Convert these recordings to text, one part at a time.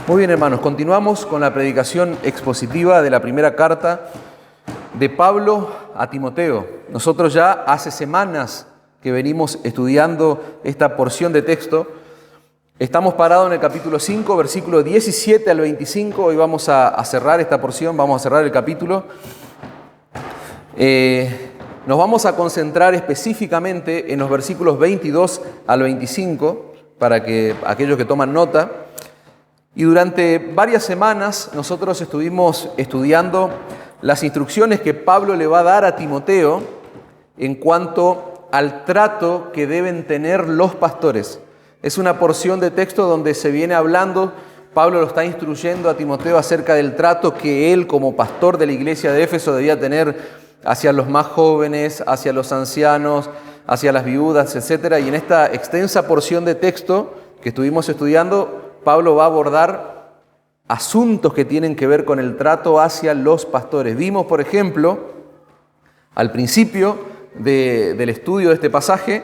Muy bien, hermanos, continuamos con la predicación expositiva de la primera carta de Pablo a Timoteo. Nosotros ya hace semanas que venimos estudiando esta porción de texto. Estamos parados en el capítulo 5, versículo 17 al 25. Hoy vamos a cerrar esta porción, vamos a cerrar el capítulo. Nos vamos a concentrar específicamente en los versículos 22 al 25, para que aquellos que toman nota. Y durante varias semanas nosotros estuvimos estudiando las instrucciones que Pablo le va a dar a Timoteo en cuanto al trato que deben tener los pastores. Es una porción de texto donde se viene hablando, Pablo lo está instruyendo a Timoteo acerca del trato que él como pastor de la iglesia de Éfeso debía tener hacia los más jóvenes, hacia los ancianos, hacia las viudas, etc. Y en esta extensa porción de texto que estuvimos estudiando, Pablo va a abordar asuntos que tienen que ver con el trato hacia los pastores. Vimos, por ejemplo, al principio del estudio de este pasaje,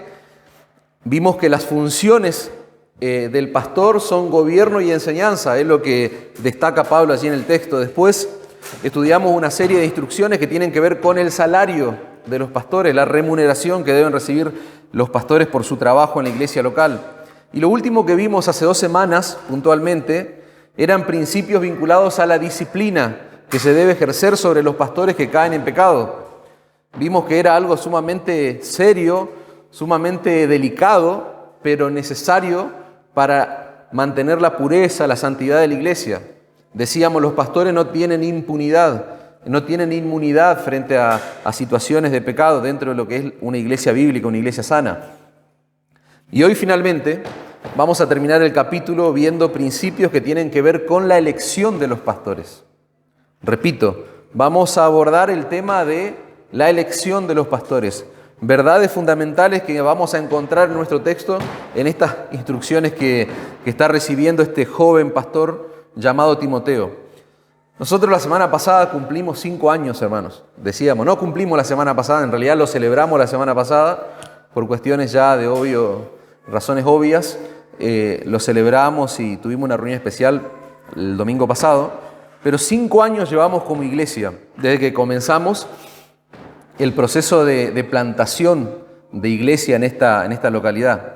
vimos que las funciones del pastor son gobierno y enseñanza, es lo que destaca Pablo allí en el texto. Después estudiamos una serie de instrucciones que tienen que ver con el salario de los pastores, la remuneración que deben recibir los pastores por su trabajo en la iglesia local. Y lo último que vimos hace 2 semanas, puntualmente, eran principios vinculados a la disciplina que se debe ejercer sobre los pastores que caen en pecado. Vimos que era algo sumamente serio, sumamente delicado, pero necesario para mantener la pureza, la santidad de la iglesia. Decíamos, los pastores no tienen impunidad frente a situaciones de pecado dentro de lo que es una iglesia bíblica, una iglesia sana. Y hoy finalmente vamos a terminar el capítulo viendo principios que tienen que ver con la elección de los pastores. Repito, vamos a abordar el tema de la elección de los pastores. Verdades fundamentales que vamos a encontrar en nuestro texto, en estas instrucciones que está recibiendo este joven pastor llamado Timoteo. Nosotros la semana pasada cumplimos 5 años, hermanos. Decíamos, no cumplimos la semana pasada, en realidad lo celebramos la semana pasada, por cuestiones ya de razones obvias, lo celebramos y tuvimos una reunión especial el domingo pasado, pero 5 años llevamos como iglesia, desde que comenzamos el proceso de plantación de iglesia en esta localidad.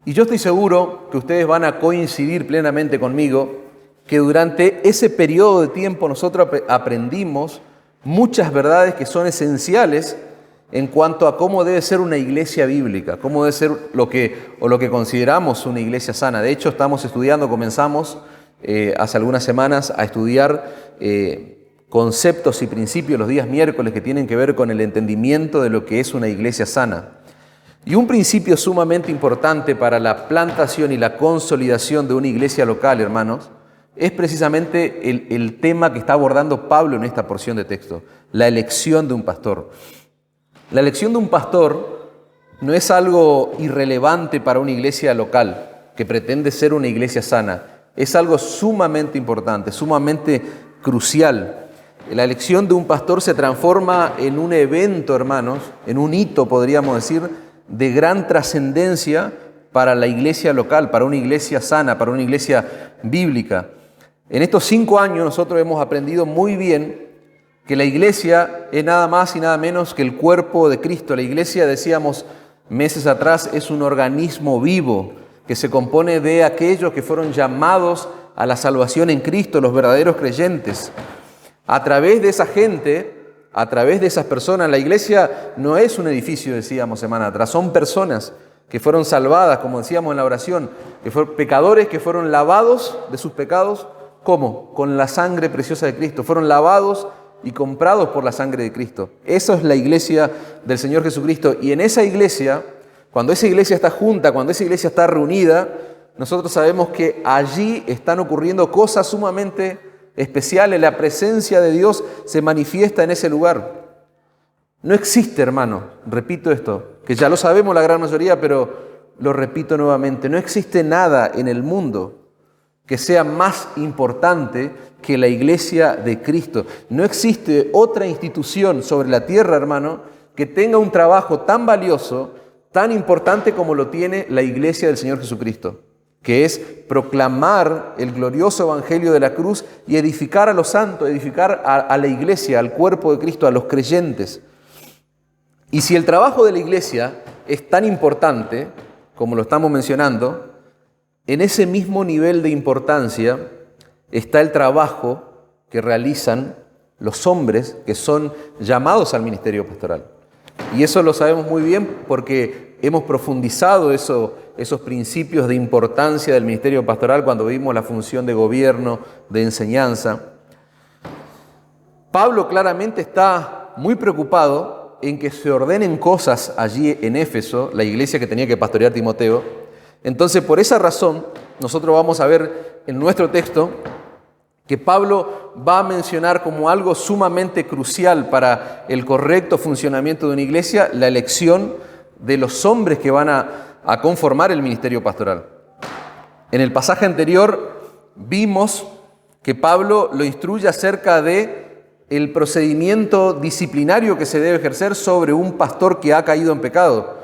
Y yo estoy seguro que ustedes van a coincidir plenamente conmigo que durante ese periodo de tiempo nosotros aprendimos muchas verdades que son esenciales en cuanto a cómo debe ser una iglesia bíblica, cómo debe ser lo que consideramos una iglesia sana. De hecho, comenzamos hace algunas semanas a estudiar conceptos y principios los días miércoles que tienen que ver con el entendimiento de lo que es una iglesia sana. Y un principio sumamente importante para la plantación y la consolidación de una iglesia local, hermanos, es precisamente el tema que está abordando Pablo en esta porción de texto, la elección de un pastor. La elección de un pastor no es algo irrelevante para una iglesia local que pretende ser una iglesia sana. Es algo sumamente importante, sumamente crucial. La elección de un pastor se transforma en un evento, hermanos, en un hito, podríamos decir, de gran trascendencia para la iglesia local, para una iglesia sana, para una iglesia bíblica. En estos 5 años nosotros hemos aprendido muy bien que la iglesia es nada más y nada menos que el cuerpo de Cristo. La iglesia, decíamos meses atrás, es un organismo vivo que se compone de aquellos que fueron llamados a la salvación en Cristo, los verdaderos creyentes. A través de esa gente, a través de esas personas, la iglesia no es un edificio, decíamos semana atrás, son personas que fueron salvadas, como decíamos en la oración, que fueron pecadores que fueron lavados de sus pecados. ¿Cómo? Con la sangre preciosa de Cristo. Fueron lavados y comprados por la sangre de Cristo. Eso es la iglesia del Señor Jesucristo. Y en esa iglesia, cuando esa iglesia está junta, cuando esa iglesia está reunida, nosotros sabemos que allí están ocurriendo cosas sumamente especiales. La presencia de Dios se manifiesta en ese lugar. No existe, hermano, repito esto, que ya lo sabemos la gran mayoría, pero lo repito nuevamente, no existe nada en el mundo que sea más importante que la iglesia de Cristo. No existe otra institución sobre la tierra, hermano, que tenga un trabajo tan valioso, tan importante como lo tiene la iglesia del Señor Jesucristo. que es proclamar el glorioso evangelio de la cruz y edificar a los santos, edificar a la iglesia, al cuerpo de Cristo, a los creyentes. Y si el trabajo de la iglesia es tan importante, como lo estamos mencionando, en ese mismo nivel de importancia está el trabajo que realizan los hombres que son llamados al ministerio pastoral. Y eso lo sabemos muy bien porque hemos profundizado esos principios de importancia del ministerio pastoral cuando vimos la función de gobierno, de enseñanza. Pablo claramente está muy preocupado en que se ordenen cosas allí en Éfeso, la iglesia que tenía que pastorear Timoteo. Entonces, por esa razón, nosotros vamos a ver en nuestro texto que Pablo va a mencionar como algo sumamente crucial para el correcto funcionamiento de una iglesia, la elección de los hombres que van a conformar el ministerio pastoral. En el pasaje anterior vimos que Pablo lo instruye acerca de el procedimiento disciplinario que se debe ejercer sobre un pastor que ha caído en pecado.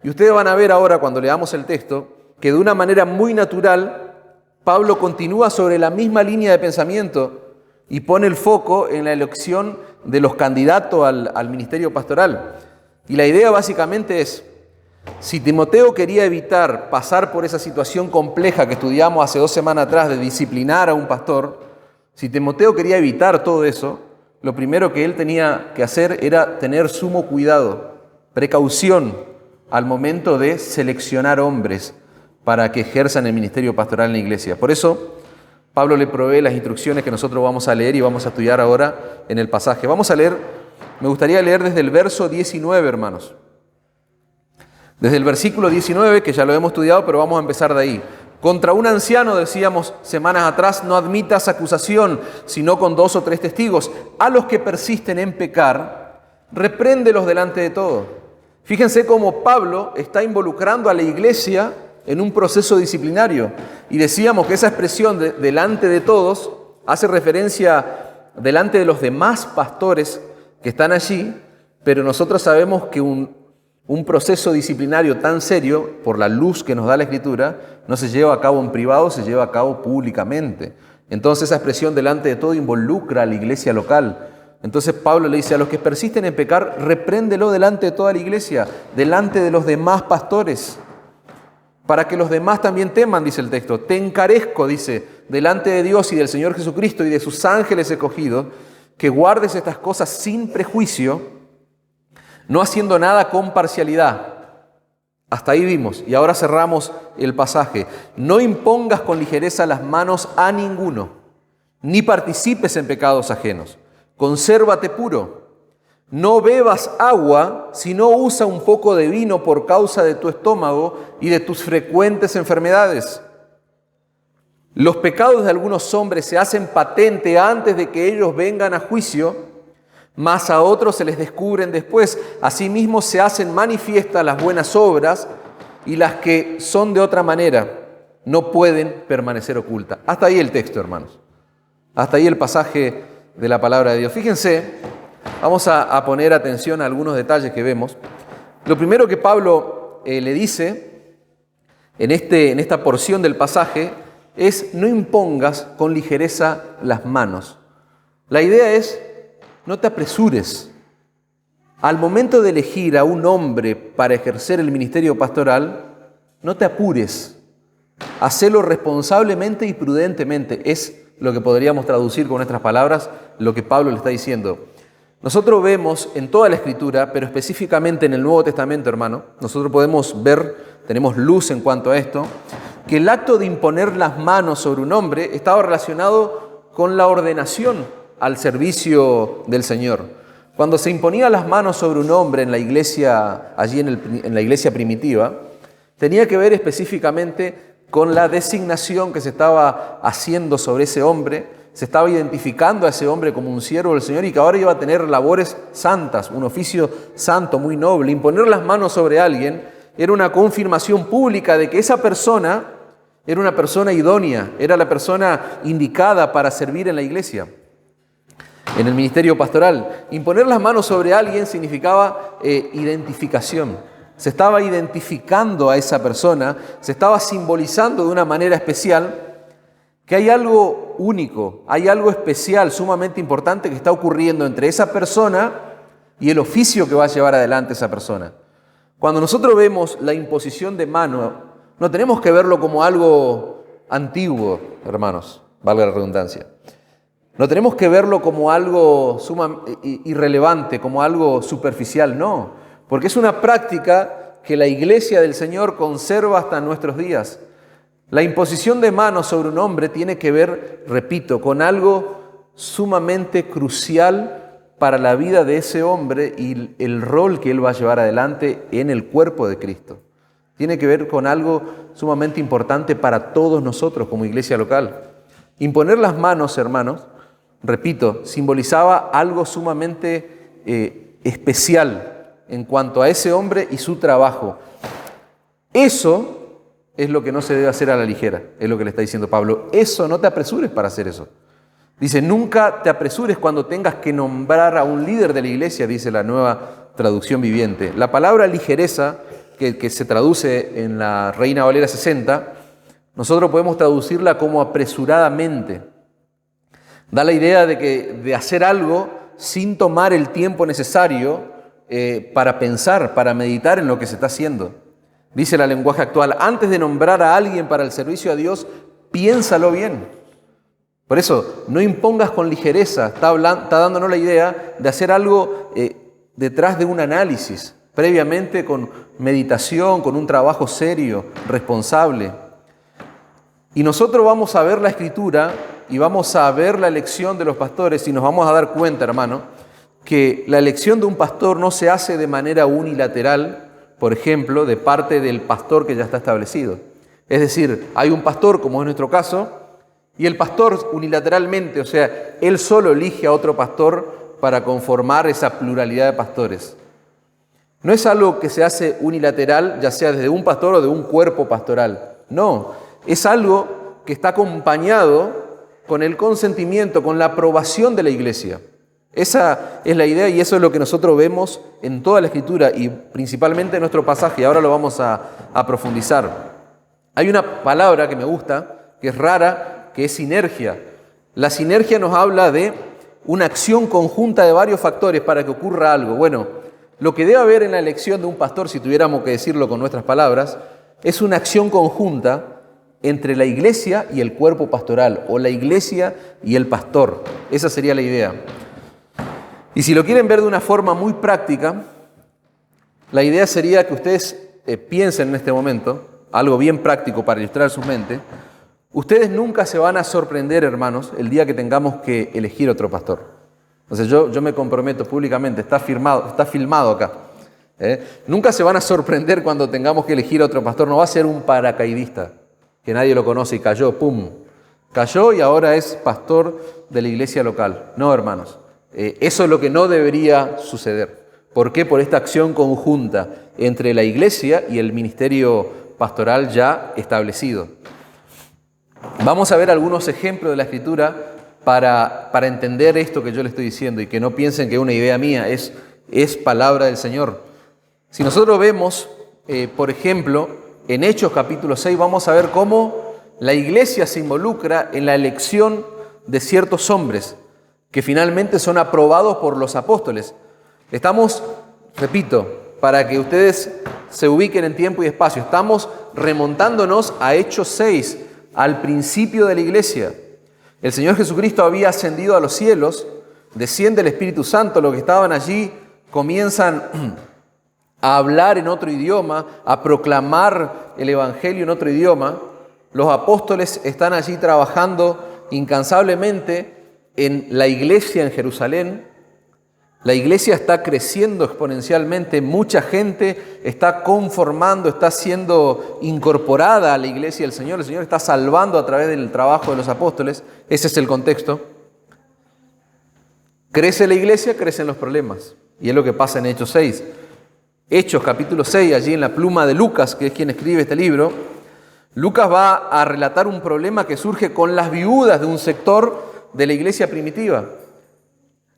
Y ustedes van a ver ahora, cuando leamos el texto, que de una manera muy natural Pablo continúa sobre la misma línea de pensamiento y pone el foco en la elección de los candidatos al ministerio pastoral. Y la idea básicamente es, si Timoteo quería evitar pasar por esa situación compleja que estudiamos hace 2 semanas atrás de disciplinar a un pastor, si Timoteo quería evitar todo eso, lo primero que él tenía que hacer era tener sumo cuidado, precaución al momento de seleccionar hombres para que ejerzan el ministerio pastoral en la iglesia. Por eso, Pablo le provee las instrucciones que nosotros vamos a leer y vamos a estudiar ahora en el pasaje. Vamos a leer, me gustaría leer desde el verso 19, hermanos. Desde el versículo 19, que ya lo hemos estudiado, pero vamos a empezar de ahí. Contra un anciano, decíamos semanas atrás, no admitas acusación, sino con 2 o 3 testigos. A los que persisten en pecar, repréndelos delante de todos. Fíjense cómo Pablo está involucrando a la iglesia en un proceso disciplinario. Y decíamos que esa expresión de delante de todos hace referencia delante de los demás pastores que están allí, pero nosotros sabemos que un proceso disciplinario tan serio, por la luz que nos da la Escritura, no se lleva a cabo en privado, se lleva a cabo públicamente. Entonces esa expresión delante de todo involucra a la iglesia local. Entonces Pablo le dice, a los que persisten en pecar, repréndelo delante de toda la iglesia, delante de los demás pastores, para que los demás también teman, dice el texto. Te encarezco, dice, delante de Dios y del Señor Jesucristo y de sus ángeles escogidos, que guardes estas cosas sin prejuicio, no haciendo nada con parcialidad. Hasta ahí vimos, y ahora cerramos el pasaje. No impongas con ligereza las manos a ninguno, ni participes en pecados ajenos. Consérvate puro. No bebas agua, sino usa un poco de vino por causa de tu estómago y de tus frecuentes enfermedades. Los pecados de algunos hombres se hacen patente antes de que ellos vengan a juicio, mas a otros se les descubren después. Asimismo se hacen manifiestas las buenas obras y las que son de otra manera no pueden permanecer ocultas. Hasta ahí el texto, hermanos. Hasta ahí el pasaje de la palabra de Dios. Fíjense. Vamos a poner atención a algunos detalles que vemos. Lo primero que Pablo le dice en esta porción del pasaje es no impongas con ligereza las manos. La idea es no te apresures. Al momento de elegir a un hombre para ejercer el ministerio pastoral, no te apures. Hacelo responsablemente y prudentemente. Es lo que podríamos traducir con nuestras palabras lo que Pablo le está diciendo. Nosotros vemos en toda la Escritura, pero específicamente en el Nuevo Testamento, hermano, nosotros podemos ver, tenemos luz en cuanto a esto, que el acto de imponer las manos sobre un hombre estaba relacionado con la ordenación al servicio del Señor. Cuando se imponía las manos sobre un hombre en la iglesia, allí en la iglesia primitiva, tenía que ver específicamente con la designación que se estaba haciendo sobre ese hombre. Se estaba identificando a ese hombre como un siervo del Señor y que ahora iba a tener labores santas, un oficio santo, muy noble. Imponer las manos sobre alguien era una confirmación pública de que esa persona era una persona idónea, era la persona indicada para servir en la iglesia, en el ministerio pastoral. Imponer las manos sobre alguien significaba identificación. se estaba identificando a esa persona, se estaba simbolizando de una manera especial que hay algo único, hay algo especial, sumamente importante que está ocurriendo entre esa persona y el oficio que va a llevar adelante esa persona. Cuando nosotros vemos la imposición de mano, no tenemos que verlo como algo antiguo, hermanos, valga la redundancia. No tenemos que verlo como algo irrelevante, como algo superficial, no. Porque es una práctica que la Iglesia del Señor conserva hasta nuestros días. La imposición de manos sobre un hombre tiene que ver, repito, con algo sumamente crucial para la vida de ese hombre y el rol que él va a llevar adelante en el cuerpo de Cristo. Tiene que ver con algo sumamente importante para todos nosotros como iglesia local. Imponer las manos, hermanos, repito, simbolizaba algo sumamente especial en cuanto a ese hombre y su trabajo. Eso es lo que no se debe hacer a la ligera, es lo que le está diciendo Pablo. Eso, no te apresures para hacer eso. Dice, nunca te apresures cuando tengas que nombrar a un líder de la iglesia, dice la Nueva Traducción Viviente. La palabra ligereza, que se traduce en la Reina Valera 60, nosotros podemos traducirla como apresuradamente. Da la idea de hacer algo sin tomar el tiempo necesario para pensar, para meditar en lo que se está haciendo. Dice el lenguaje actual, antes de nombrar a alguien para el servicio a Dios, piénsalo bien. Por eso, no impongas con ligereza, está dándonos la idea de hacer algo detrás de un análisis, previamente con meditación, con un trabajo serio, responsable. Y nosotros vamos a ver la Escritura y vamos a ver la elección de los pastores y nos vamos a dar cuenta, hermano, que la elección de un pastor no se hace de manera unilateral, por ejemplo, de parte del pastor que ya está establecido. Es decir, hay un pastor, como es nuestro caso, y el pastor unilateralmente, o sea, él solo elige a otro pastor para conformar esa pluralidad de pastores. No es algo que se hace unilateral, ya sea desde un pastor o de un cuerpo pastoral. No, es algo que está acompañado con el consentimiento, con la aprobación de la iglesia. Esa es la idea y eso es lo que nosotros vemos en toda la Escritura y principalmente en nuestro pasaje. Ahora lo vamos a profundizar. Hay una palabra que me gusta, que es rara, que es sinergia. La sinergia nos habla de una acción conjunta de varios factores para que ocurra algo. Bueno, lo que debe haber en la elección de un pastor, si tuviéramos que decirlo con nuestras palabras, es una acción conjunta entre la iglesia y el cuerpo pastoral, o la iglesia y el pastor. Esa sería la idea. Y si lo quieren ver de una forma muy práctica, la idea sería que ustedes piensen en este momento, algo bien práctico para ilustrar su mente. Ustedes nunca se van a sorprender, hermanos, el día que tengamos que elegir otro pastor. Entonces yo me comprometo públicamente, está filmado acá. Nunca se van a sorprender cuando tengamos que elegir otro pastor. No va a ser un paracaidista, que nadie lo conoce y cayó, ¡pum! Cayó y ahora es pastor de la iglesia local. No, hermanos. Eso es lo que no debería suceder. ¿Por qué? Por esta acción conjunta entre la iglesia y el ministerio pastoral ya establecido. Vamos a ver algunos ejemplos de la Escritura para entender esto que yo les estoy diciendo y que no piensen que es una idea mía, es palabra del Señor. Si nosotros vemos, por ejemplo, en Hechos capítulo 6, vamos a ver cómo la iglesia se involucra en la elección de ciertos hombres que finalmente son aprobados por los apóstoles. Estamos, repito, para que ustedes se ubiquen en tiempo y espacio, estamos remontándonos a Hechos 6, al principio de la iglesia. El Señor Jesucristo había ascendido a los cielos, desciende el Espíritu Santo, los que estaban allí comienzan a hablar en otro idioma, a proclamar el Evangelio en otro idioma. Los apóstoles están allí trabajando incansablemente en la iglesia en Jerusalén. La iglesia está creciendo exponencialmente, mucha gente está conformando, está siendo incorporada a la iglesia del Señor. El Señor está salvando a través del trabajo de los apóstoles. Ese es el contexto. Crece la iglesia, crecen los problemas. Y es lo que pasa en Hechos 6. Hechos capítulo 6, allí en la pluma de Lucas, que es quien escribe este libro, Lucas va a relatar un problema que surge con las viudas de un sector de la iglesia primitiva.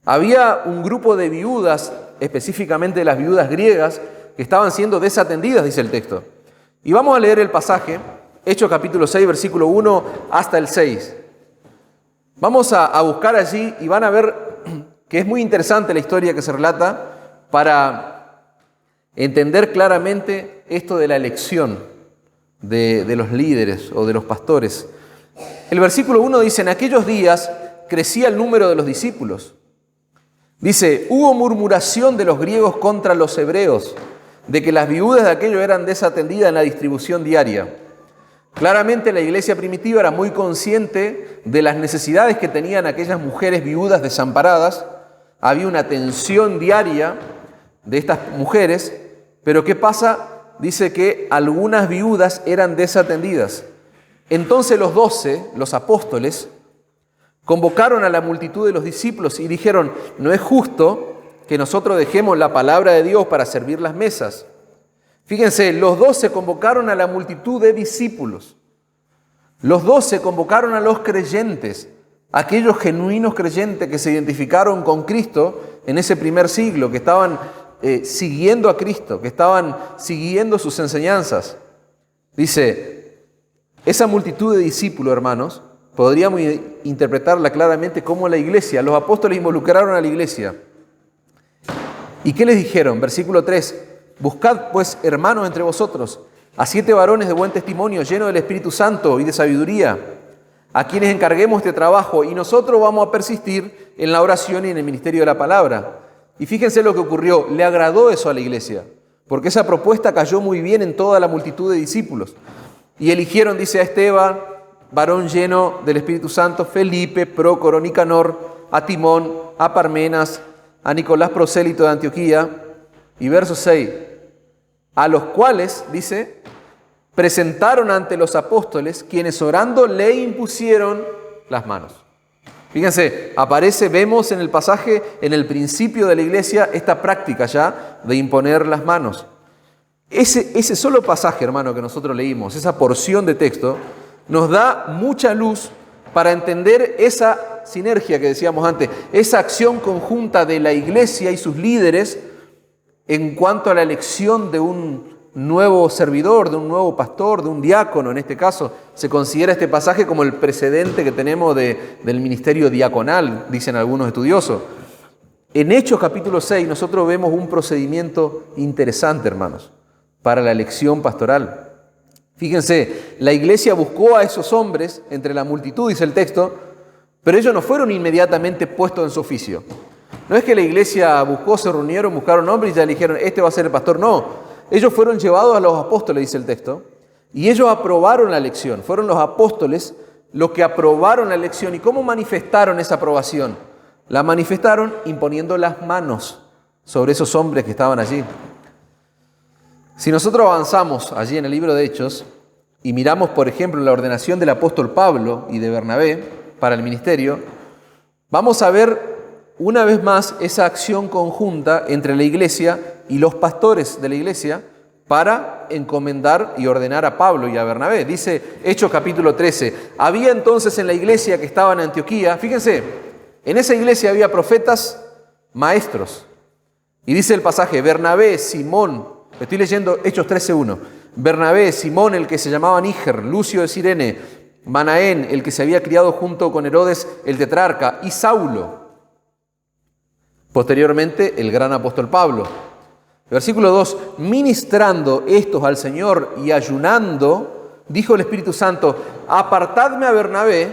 Había un grupo de viudas, específicamente las viudas griegas, que estaban siendo desatendidas, dice el texto. Y vamos a leer el pasaje, Hechos capítulo 6, versículo 1 hasta el 6. Vamos a buscar allí y van a ver que es muy interesante la historia que se relata para entender claramente esto de la elección de los líderes o de los pastores. El versículo 1 dice: en aquellos días crecía el número de los discípulos. Dice: hubo murmuración de los griegos contra los hebreos, de que las viudas de aquello eran desatendidas en la distribución diaria. Claramente la iglesia primitiva era muy consciente de las necesidades que tenían aquellas mujeres viudas desamparadas. Había una atención diaria de estas mujeres, pero ¿qué pasa? Dice que algunas viudas eran desatendidas. Entonces los 12, los apóstoles, convocaron a la multitud de los discípulos y dijeron: no es justo que nosotros dejemos la palabra de Dios para servir las mesas. Fíjense, los 12 convocaron a la multitud de discípulos. Los 12 convocaron a los creyentes, aquellos genuinos creyentes que se identificaron con Cristo en ese primer siglo, que estaban siguiendo a Cristo, que estaban siguiendo sus enseñanzas. Dice, esa multitud de discípulos, hermanos, podríamos interpretarla claramente como la iglesia. Los apóstoles involucraron a la iglesia. ¿Y qué les dijeron? Versículo 3. Buscad pues, hermanos, entre vosotros a 7 varones de buen testimonio, llenos del Espíritu Santo y de sabiduría, a quienes encarguemos este trabajo, y nosotros vamos a persistir en la oración y en el ministerio de la palabra. Y fíjense lo que ocurrió. Le agradó eso a la iglesia, porque esa propuesta cayó muy bien en toda la multitud de discípulos. Y eligieron, dice, a Esteban, varón lleno del Espíritu Santo, Felipe, Prócoro, Nicanor, a Timón, a Parmenas, a Nicolás, prosélito de Antioquía. Y verso 6, a los cuales, dice, presentaron ante los apóstoles, quienes orando le impusieron las manos. Fíjense, vemos en el pasaje, en el principio de la iglesia, esta práctica ya de imponer las manos. Ese solo pasaje, hermano, que nosotros leímos, esa porción de texto, nos da mucha luz para entender esa sinergia que decíamos antes, esa acción conjunta de la iglesia y sus líderes en cuanto a la elección de un nuevo servidor, de un nuevo pastor, de un diácono. En este caso, se considera este pasaje como el precedente que tenemos del ministerio diaconal, dicen algunos estudiosos. En Hechos capítulo 6 nosotros vemos un procedimiento interesante, hermanos, para la elección pastoral. Fíjense, la iglesia buscó a esos hombres entre la multitud, dice el texto, pero ellos no fueron inmediatamente puestos en su oficio. No es que la iglesia buscó, se reunieron, buscaron hombres y ya le dijeron, este va a ser el pastor. No, ellos fueron llevados a los apóstoles, dice el texto, y ellos aprobaron la elección. Fueron los apóstoles los que aprobaron la elección. ¿Y cómo manifestaron esa aprobación? La manifestaron imponiendo las manos sobre esos hombres que estaban allí. Si nosotros avanzamos allí en el libro de Hechos y miramos, por ejemplo, la ordenación del apóstol Pablo y de Bernabé para el ministerio, vamos a ver una vez más esa acción conjunta entre la iglesia y los pastores de la iglesia para encomendar y ordenar a Pablo y a Bernabé. Dice Hechos capítulo 13, había entonces en la iglesia que estaba en Antioquía, fíjense, en esa iglesia había profetas, maestros. Y dice el pasaje, Bernabé, Simón, estoy leyendo Hechos 13:1, Bernabé, Simón, el que se llamaba Níger, Lucio de Cirene, Manaén, el que se había criado junto con Herodes el tetrarca, y Saulo. Posteriormente, el gran apóstol Pablo. Versículo 2, ministrando estos al Señor y ayunando, dijo el Espíritu Santo, apartadme a Bernabé.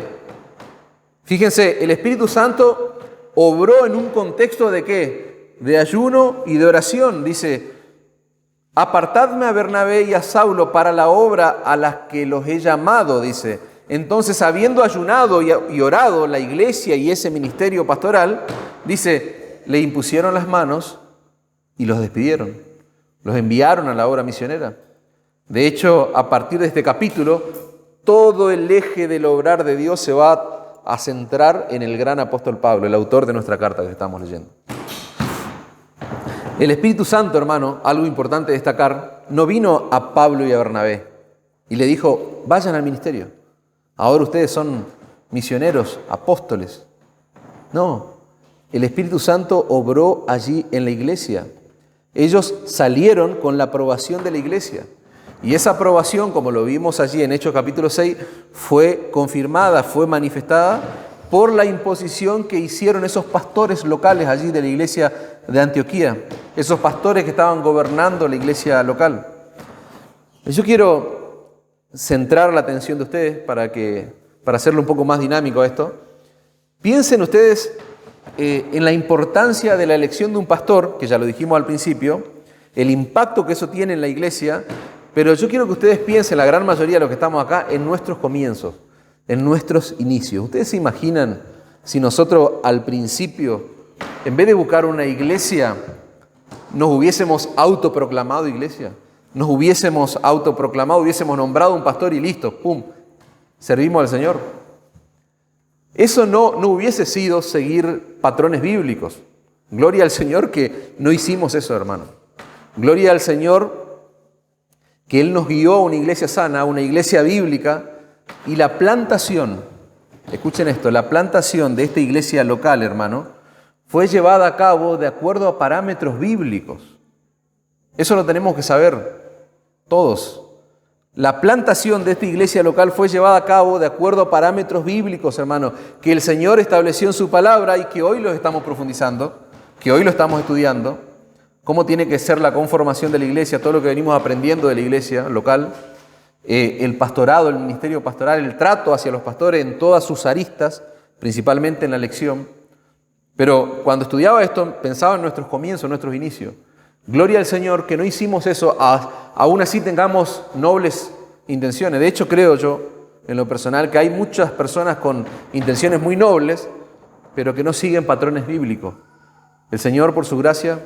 Fíjense, el Espíritu Santo obró en un contexto de ¿qué? De ayuno y de oración. Dice, apartadme a Bernabé y a Saulo para la obra a la que los he llamado, dice. Entonces, habiendo ayunado y orado la iglesia y ese ministerio pastoral, dice, le impusieron las manos y los despidieron. Los enviaron a la obra misionera. De hecho, a partir de este capítulo, todo el eje del obrar de Dios se va a centrar en el gran apóstol Pablo, el autor de nuestra carta que estamos leyendo. El Espíritu Santo, hermano, algo importante destacar, no vino a Pablo y a Bernabé y le dijo, vayan al ministerio. Ahora ustedes son misioneros, apóstoles. No. El Espíritu Santo obró allí en la iglesia. Ellos salieron con la aprobación de la iglesia. Y esa aprobación, como lo vimos allí en Hechos capítulo 6, fue confirmada, fue manifestada por la imposición que hicieron esos pastores locales allí de la iglesia de Antioquía, esos pastores que estaban gobernando la iglesia local. Yo quiero centrar la atención de ustedes para hacerlo un poco más dinámico a esto. Piensen ustedes en la importancia de la elección de un pastor, que ya lo dijimos al principio, el impacto que eso tiene en la iglesia, pero yo quiero que ustedes piensen, la gran mayoría de los que estamos acá, en nuestros comienzos, en nuestros inicios. ¿Ustedes se imaginan si nosotros al principio, en vez de buscar una iglesia, nos hubiésemos autoproclamado iglesia? Nos hubiésemos autoproclamado, hubiésemos nombrado un pastor y listo, ¡pum!, servimos al Señor. Eso no hubiese sido seguir patrones bíblicos. Gloria al Señor que no hicimos eso, hermano. Gloria al Señor que Él nos guió a una iglesia sana, a una iglesia bíblica, y la plantación, escuchen esto, la plantación de esta iglesia local, hermano, fue llevada a cabo de acuerdo a parámetros bíblicos. Eso lo tenemos que saber todos. La plantación de esta iglesia local fue llevada a cabo de acuerdo a parámetros bíblicos, hermano, que el Señor estableció en su palabra y que hoy los estamos profundizando, que hoy lo estamos estudiando. Cómo tiene que ser la conformación de la iglesia, todo lo que venimos aprendiendo de la iglesia local, el pastorado, el ministerio pastoral, el trato hacia los pastores en todas sus aristas, principalmente en la elección. Pero cuando estudiaba esto, pensaba en nuestros comienzos, en nuestros inicios. Gloria al Señor que no hicimos eso, aún así tengamos nobles intenciones. De hecho, creo yo, en lo personal, que hay muchas personas con intenciones muy nobles, pero que no siguen patrones bíblicos. El Señor, por su gracia,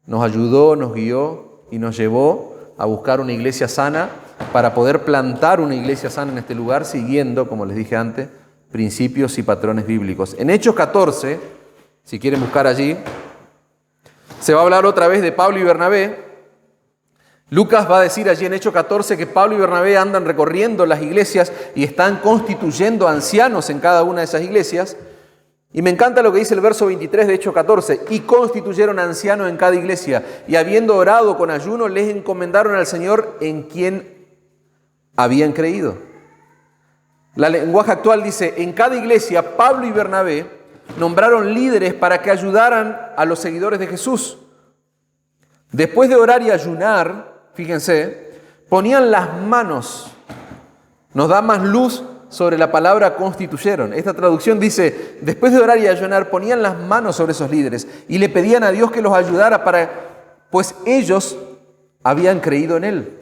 nos ayudó, nos guió y nos llevó a buscar una iglesia sana para poder plantar una iglesia sana en este lugar siguiendo, como les dije antes, principios y patrones bíblicos. En Hechos 14, si quieren buscar allí, se va a hablar otra vez de Pablo y Bernabé. Lucas va a decir allí en Hechos 14 que Pablo y Bernabé andan recorriendo las iglesias y están constituyendo ancianos en cada una de esas iglesias. Y me encanta lo que dice el verso 23 de Hechos 14. Y constituyeron ancianos en cada iglesia. Y habiendo orado con ayuno, les encomendaron al Señor en quien habían creído. La lenguaje actual dice, en cada iglesia, Pablo y Bernabé nombraron líderes para que ayudaran a los seguidores de Jesús. Después de orar y ayunar, fíjense, ponían las manos. Nos da más luz sobre la palabra constituyeron. Esta traducción dice, después de orar y ayunar, ponían las manos sobre esos líderes y le pedían a Dios que los ayudara pues ellos habían creído en Él.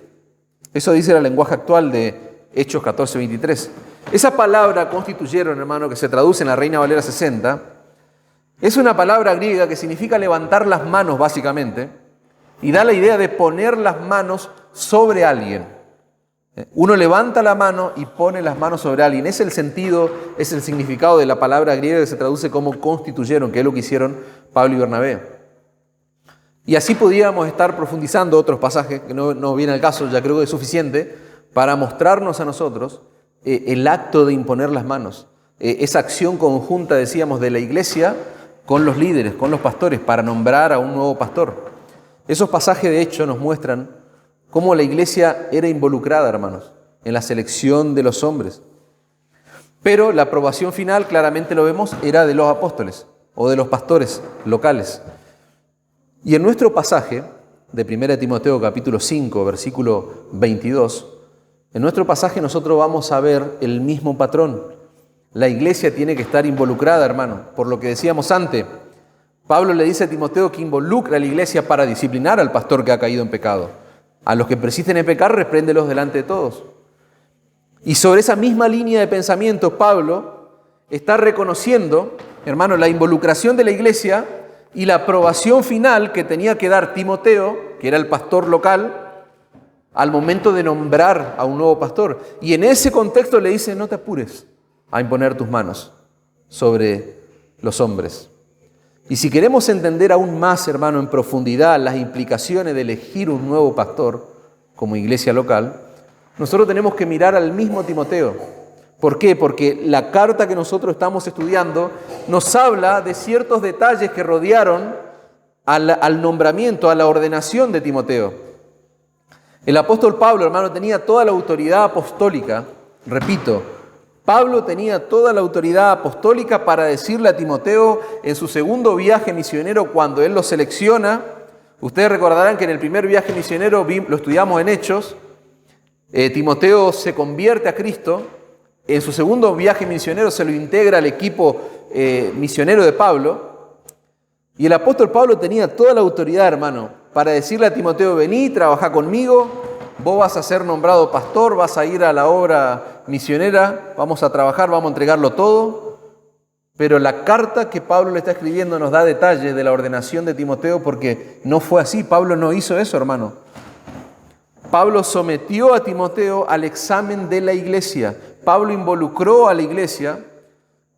Eso dice el lenguaje actual de Hechos 14:23. Esa palabra constituyeron, hermano, que se traduce en la Reina Valera 60, es una palabra griega que significa levantar las manos, básicamente, y da la idea de poner las manos sobre alguien. Uno levanta la mano y pone las manos sobre alguien. Es el sentido, es el significado de la palabra griega que se traduce como constituyeron, que es lo que hicieron Pablo y Bernabé. Y así podíamos estar profundizando otros pasajes, que no viene al caso, ya creo que es suficiente, para mostrarnos a nosotros el acto de imponer las manos. Esa acción conjunta, decíamos, de la iglesia con los líderes, con los pastores, para nombrar a un nuevo pastor. Esos pasajes, de hecho, nos muestran cómo la iglesia era involucrada, hermanos, en la selección de los hombres. Pero la aprobación final, claramente lo vemos, era de los apóstoles o de los pastores locales. Y en nuestro pasaje de 1 Timoteo capítulo 5, versículo 22, en nuestro pasaje nosotros vamos a ver el mismo patrón. La iglesia tiene que estar involucrada, hermano, por lo que decíamos antes. Pablo le dice a Timoteo que involucra a la iglesia para disciplinar al pastor que ha caído en pecado. A los que persisten en pecar, repréndelos delante de todos. Y sobre esa misma línea de pensamiento, Pablo está reconociendo, hermano, la involucración de la iglesia y la aprobación final que tenía que dar Timoteo, que era el pastor local, al momento de nombrar a un nuevo pastor. Y en ese contexto le dice, no te apures a imponer tus manos sobre los hombres. Y si queremos entender aún más, hermano, en profundidad las implicaciones de elegir un nuevo pastor como iglesia local, nosotros tenemos que mirar al mismo Timoteo. ¿Por qué? Porque la carta que nosotros estamos estudiando nos habla de ciertos detalles que rodearon al nombramiento, a la ordenación de Timoteo. El apóstol Pablo, hermano, tenía toda la autoridad apostólica. Repito, Pablo tenía toda la autoridad apostólica para decirle a Timoteo en su segundo viaje misionero, cuando él lo selecciona. Ustedes recordarán que en el primer viaje misionero, lo estudiamos en Hechos, Timoteo se convierte a Cristo. En su segundo viaje misionero se lo integra al equipo misionero de Pablo. Y el apóstol Pablo tenía toda la autoridad, hermano, para decirle a Timoteo: vení, trabajá conmigo, vos vas a ser nombrado pastor, vas a ir a la obra misionera, vamos a trabajar, vamos a entregarlo todo. Pero la carta que Pablo le está escribiendo nos da detalles de la ordenación de Timoteo, porque no fue así. Pablo no hizo eso, hermano. Pablo sometió a Timoteo al examen de la iglesia. Pablo involucró a la iglesia.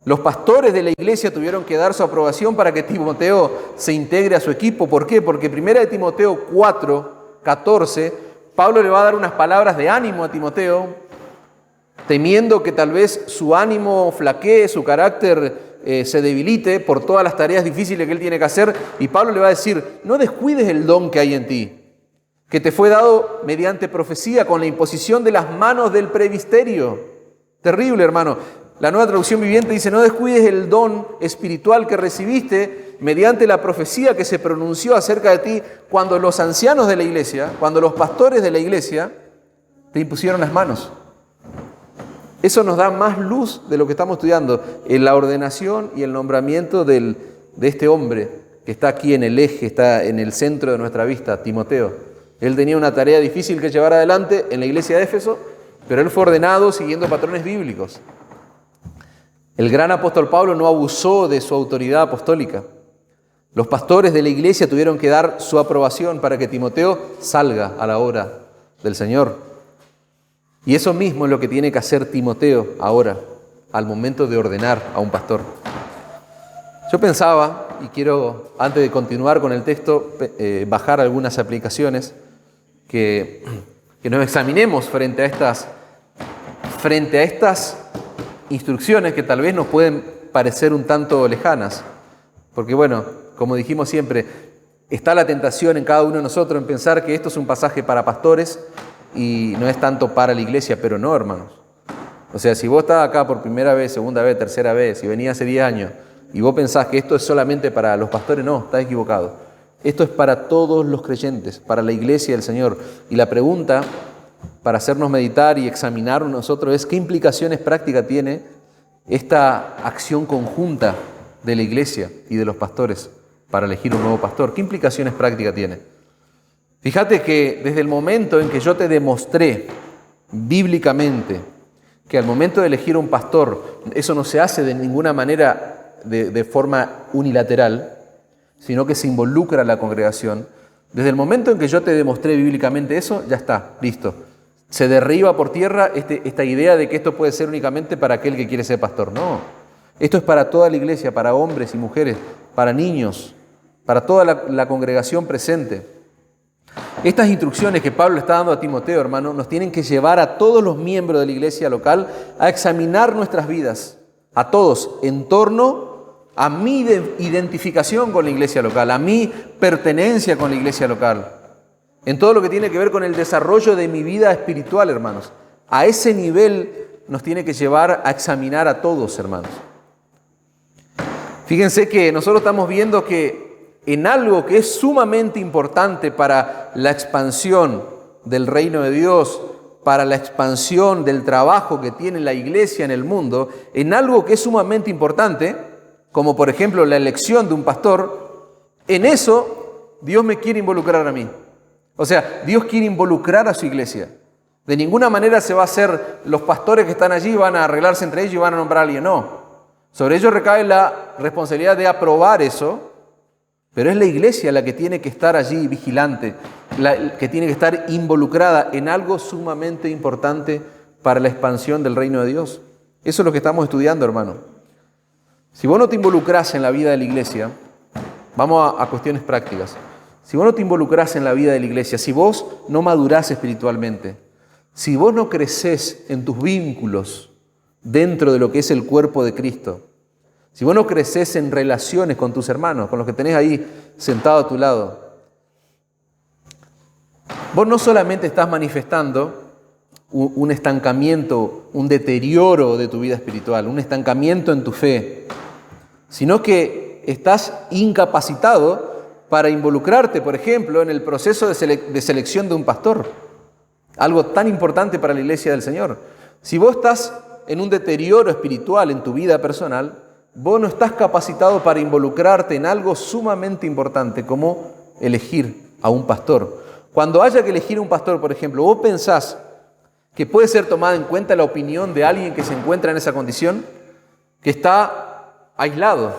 Los pastores de la iglesia tuvieron que dar su aprobación para que Timoteo se integre a su equipo. ¿Por qué? Porque 1 Timoteo 4:14, Pablo le va a dar unas palabras de ánimo a Timoteo, temiendo que tal vez su ánimo flaquee, su carácter se debilite por todas las tareas difíciles que él tiene que hacer. Y Pablo le va a decir: no descuides el don que hay en ti, que te fue dado mediante profecía con la imposición de las manos del presbiterio. Terrible, hermano. La Nueva Traducción Viviente dice: no descuides el don espiritual que recibiste mediante la profecía que se pronunció acerca de ti cuando los ancianos de la iglesia, cuando los pastores de la iglesia te impusieron las manos. Eso nos da más luz de lo que estamos estudiando, en la ordenación y el nombramiento de este hombre que está aquí en el eje, está en el centro de nuestra vista, Timoteo. Él tenía una tarea difícil que llevar adelante en la iglesia de Éfeso, pero él fue ordenado siguiendo patrones bíblicos. El gran apóstol Pablo no abusó de su autoridad apostólica. Los pastores de la iglesia tuvieron que dar su aprobación para que Timoteo salga a la obra del Señor. Y eso mismo es lo que tiene que hacer Timoteo ahora, al momento de ordenar a un pastor. Yo pensaba, y quiero, antes de continuar con el texto, bajar algunas aplicaciones, que nos examinemos frente a estas instrucciones que tal vez nos pueden parecer un tanto lejanas. Porque bueno, como dijimos siempre, está la tentación en cada uno de nosotros en pensar que esto es un pasaje para pastores y no es tanto para la iglesia, pero no, hermanos. O sea, si vos estás acá por primera vez, segunda vez, tercera vez, y venís hace 10 años, y vos pensás que esto es solamente para los pastores, no, estás equivocado. Esto es para todos los creyentes, para la iglesia del Señor. Y la pregunta para hacernos meditar y examinar nosotros es: ¿qué implicaciones prácticas tiene esta acción conjunta de la iglesia y de los pastores para elegir un nuevo pastor? ¿Qué implicaciones prácticas tiene? Fíjate que desde el momento en que yo te demostré bíblicamente que al momento de elegir un pastor, eso no se hace de ninguna manera de forma unilateral, sino que se involucra a la congregación. Desde el momento en que yo te demostré bíblicamente eso, ya está, listo. Se derriba por tierra esta idea de que esto puede ser únicamente para aquel que quiere ser pastor. No, esto es para toda la iglesia, para hombres y mujeres, para niños, para toda la congregación presente. Estas instrucciones que Pablo está dando a Timoteo, hermano, nos tienen que llevar a todos los miembros de la iglesia local a examinar nuestras vidas, a todos, en torno a mi identificación con la iglesia local, a mi pertenencia con la iglesia local, en todo lo que tiene que ver con el desarrollo de mi vida espiritual, hermanos. A ese nivel nos tiene que llevar a examinar a todos, hermanos. Fíjense que nosotros estamos viendo que en algo que es sumamente importante para la expansión del reino de Dios, para la expansión del trabajo que tiene la iglesia en el mundo, en algo que es sumamente importante, como por ejemplo la elección de un pastor, en eso Dios me quiere involucrar a mí. O sea, Dios quiere involucrar a su iglesia. De ninguna manera se va a hacer, los pastores que están allí van a arreglarse entre ellos y van a nombrar a alguien, no. Sobre ellos recae la responsabilidad de aprobar eso, pero es la iglesia la que tiene que estar allí vigilante, la que tiene que estar involucrada en algo sumamente importante para la expansión del reino de Dios. Eso es lo que estamos estudiando, hermano. Si vos no te involucrás en la vida de la iglesia, vamos a cuestiones prácticas. Si vos no te involucrás en la vida de la iglesia, si vos no madurás espiritualmente, si vos no creces en tus vínculos dentro de lo que es el cuerpo de Cristo, si vos no creces en relaciones con tus hermanos, con los que tenés ahí sentado a tu lado, vos no solamente estás manifestando un estancamiento, un deterioro de tu vida espiritual, un estancamiento en tu fe, sino que estás incapacitado para involucrarte, por ejemplo, en el proceso de selección de un pastor. Algo tan importante para la iglesia del Señor. Si vos estás en un deterioro espiritual en tu vida personal, vos no estás capacitado para involucrarte en algo sumamente importante como elegir a un pastor. Cuando haya que elegir un pastor, por ejemplo, vos pensás que puede ser tomada en cuenta la opinión de alguien que se encuentra en esa condición, que está aislado,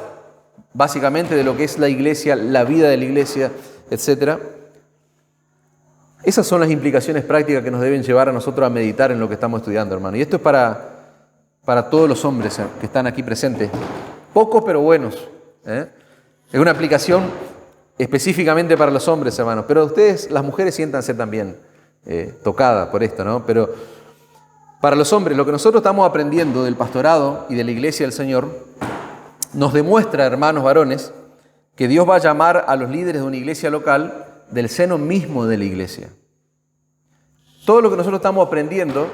básicamente, de lo que es la iglesia, la vida de la iglesia, etc. Esas son las implicaciones prácticas que nos deben llevar a nosotros a meditar en lo que estamos estudiando, hermano. Y esto es para todos los hombres que están aquí presentes. Pocos, pero buenos. Es una aplicación específicamente para los hombres, hermanos. Pero ustedes, las mujeres, siéntanse también tocadas por esto, ¿no? Pero para los hombres, lo que nosotros estamos aprendiendo del pastorado y de la iglesia del Señor nos demuestra, hermanos varones, que Dios va a llamar a los líderes de una iglesia local del seno mismo de la iglesia. Todo lo que nosotros estamos aprendiendo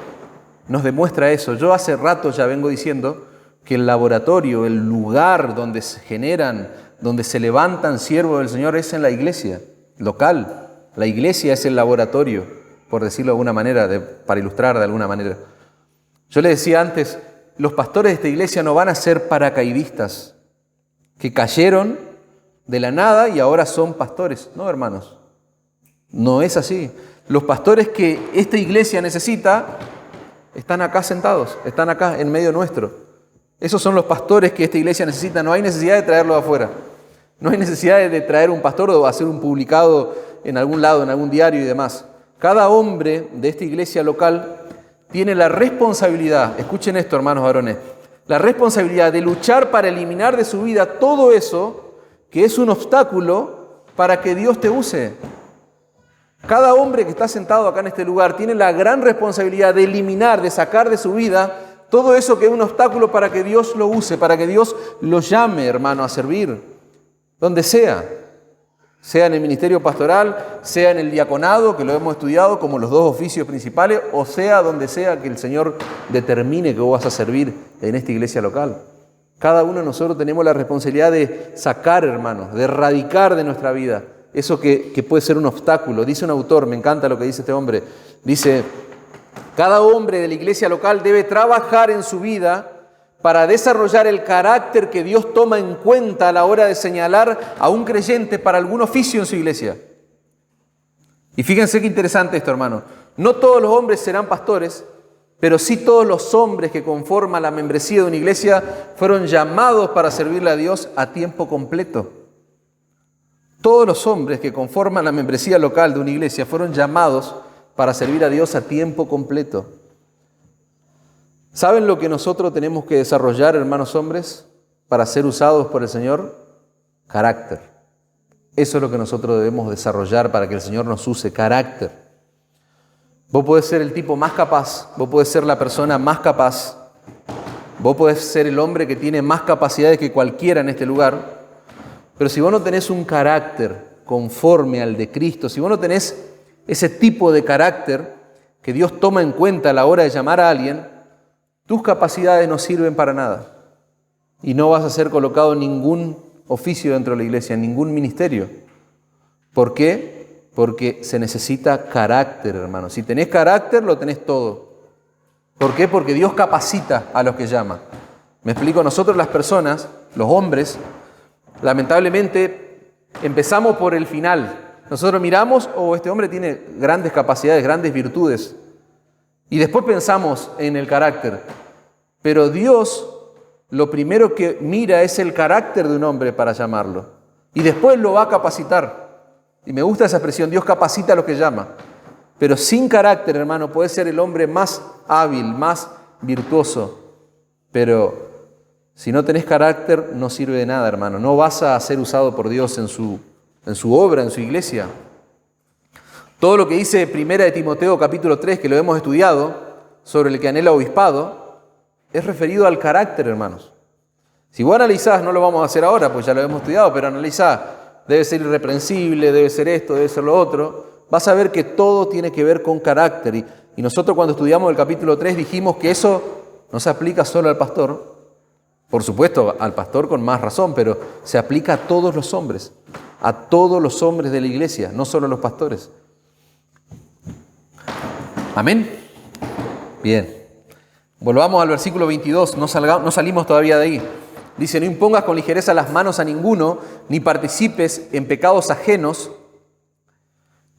nos demuestra eso. Yo hace rato ya vengo diciendo que el laboratorio, el lugar donde se generan, donde se levantan siervos del Señor es en la iglesia local. La iglesia es el laboratorio, por decirlo de alguna manera, para ilustrar de alguna manera. Yo les decía antes, los pastores de esta iglesia no van a ser paracaidistas que cayeron de la nada y ahora son pastores. No, hermanos, no es así. Los pastores que esta iglesia necesita están acá sentados, están acá en medio nuestro. Esos son los pastores que esta iglesia necesita. No hay necesidad de traerlo de afuera. No hay necesidad de traer un pastor o hacer un publicado en algún lado, en algún diario y demás. Cada hombre de esta iglesia local tiene la responsabilidad, escuchen esto, hermanos varones, la responsabilidad de luchar para eliminar de su vida todo eso que es un obstáculo para que Dios te use. Cada hombre que está sentado acá en este lugar tiene la gran responsabilidad de eliminar, de sacar de su vida todo eso que es un obstáculo para que Dios lo use, para que Dios lo llame, hermano, a servir, donde sea en el ministerio pastoral, sea en el diaconado, que lo hemos estudiado como los dos oficios principales, o sea donde sea que el Señor determine que vos vas a servir en esta iglesia local. Cada uno de nosotros tenemos la responsabilidad de sacar, hermanos, de erradicar de nuestra vida eso que puede ser un obstáculo. Dice un autor, me encanta lo que dice este hombre, dice: cada hombre de la iglesia local debe trabajar en su vida para desarrollar el carácter que Dios toma en cuenta a la hora de señalar a un creyente para algún oficio en su iglesia. Y fíjense qué interesante esto, hermano. No todos los hombres serán pastores, pero sí todos los hombres que conforman la membresía de una iglesia fueron llamados para servirle a Dios a tiempo completo. Todos los hombres que conforman la membresía local de una iglesia fueron llamados para servir a Dios a tiempo completo. ¿Saben lo que nosotros tenemos que desarrollar, hermanos hombres, para ser usados por el Señor? Carácter. Eso es lo que nosotros debemos desarrollar para que el Señor nos use, carácter. Vos podés ser el tipo más capaz, vos podés ser la persona más capaz, vos podés ser el hombre que tiene más capacidades que cualquiera en este lugar, pero si vos no tenés un carácter conforme al de Cristo, si vos no tenés ese tipo de carácter que Dios toma en cuenta a la hora de llamar a alguien, tus capacidades no sirven para nada y no vas a ser colocado en ningún oficio dentro de la iglesia, en ningún ministerio. ¿Por qué? Porque se necesita carácter, hermano. Si tenés carácter, lo tenés todo. ¿Por qué? Porque Dios capacita a los que llama. Me explico, nosotros las personas, los hombres, lamentablemente empezamos por el final. Nosotros miramos, este hombre tiene grandes capacidades, grandes virtudes. Y después pensamos en el carácter. Pero Dios lo primero que mira es el carácter de un hombre para llamarlo. Y después lo va a capacitar. Y me gusta esa expresión, Dios capacita a los que llama. Pero sin carácter, hermano, puede ser el hombre más hábil, más virtuoso. Pero si no tenés carácter, no sirve de nada, hermano. No vas a ser usado por Dios en su obra, en su iglesia. Todo lo que dice 1 de Timoteo capítulo 3, que lo hemos estudiado, sobre el que anhela obispado, es referido al carácter, hermanos. Si vos analizás, no lo vamos a hacer ahora, pues ya lo hemos estudiado, pero analizá, debe ser irreprensible, debe ser esto, debe ser lo otro, vas a ver que todo tiene que ver con carácter. Y nosotros cuando estudiamos el capítulo 3 dijimos que eso no se aplica solo al pastor, por supuesto al pastor con más razón, pero se aplica a todos los hombres de la iglesia, no solo a los pastores. Amén. Bien. Volvamos al versículo 22, no salimos todavía de ahí. Dice, no impongas con ligereza las manos a ninguno, ni participes en pecados ajenos,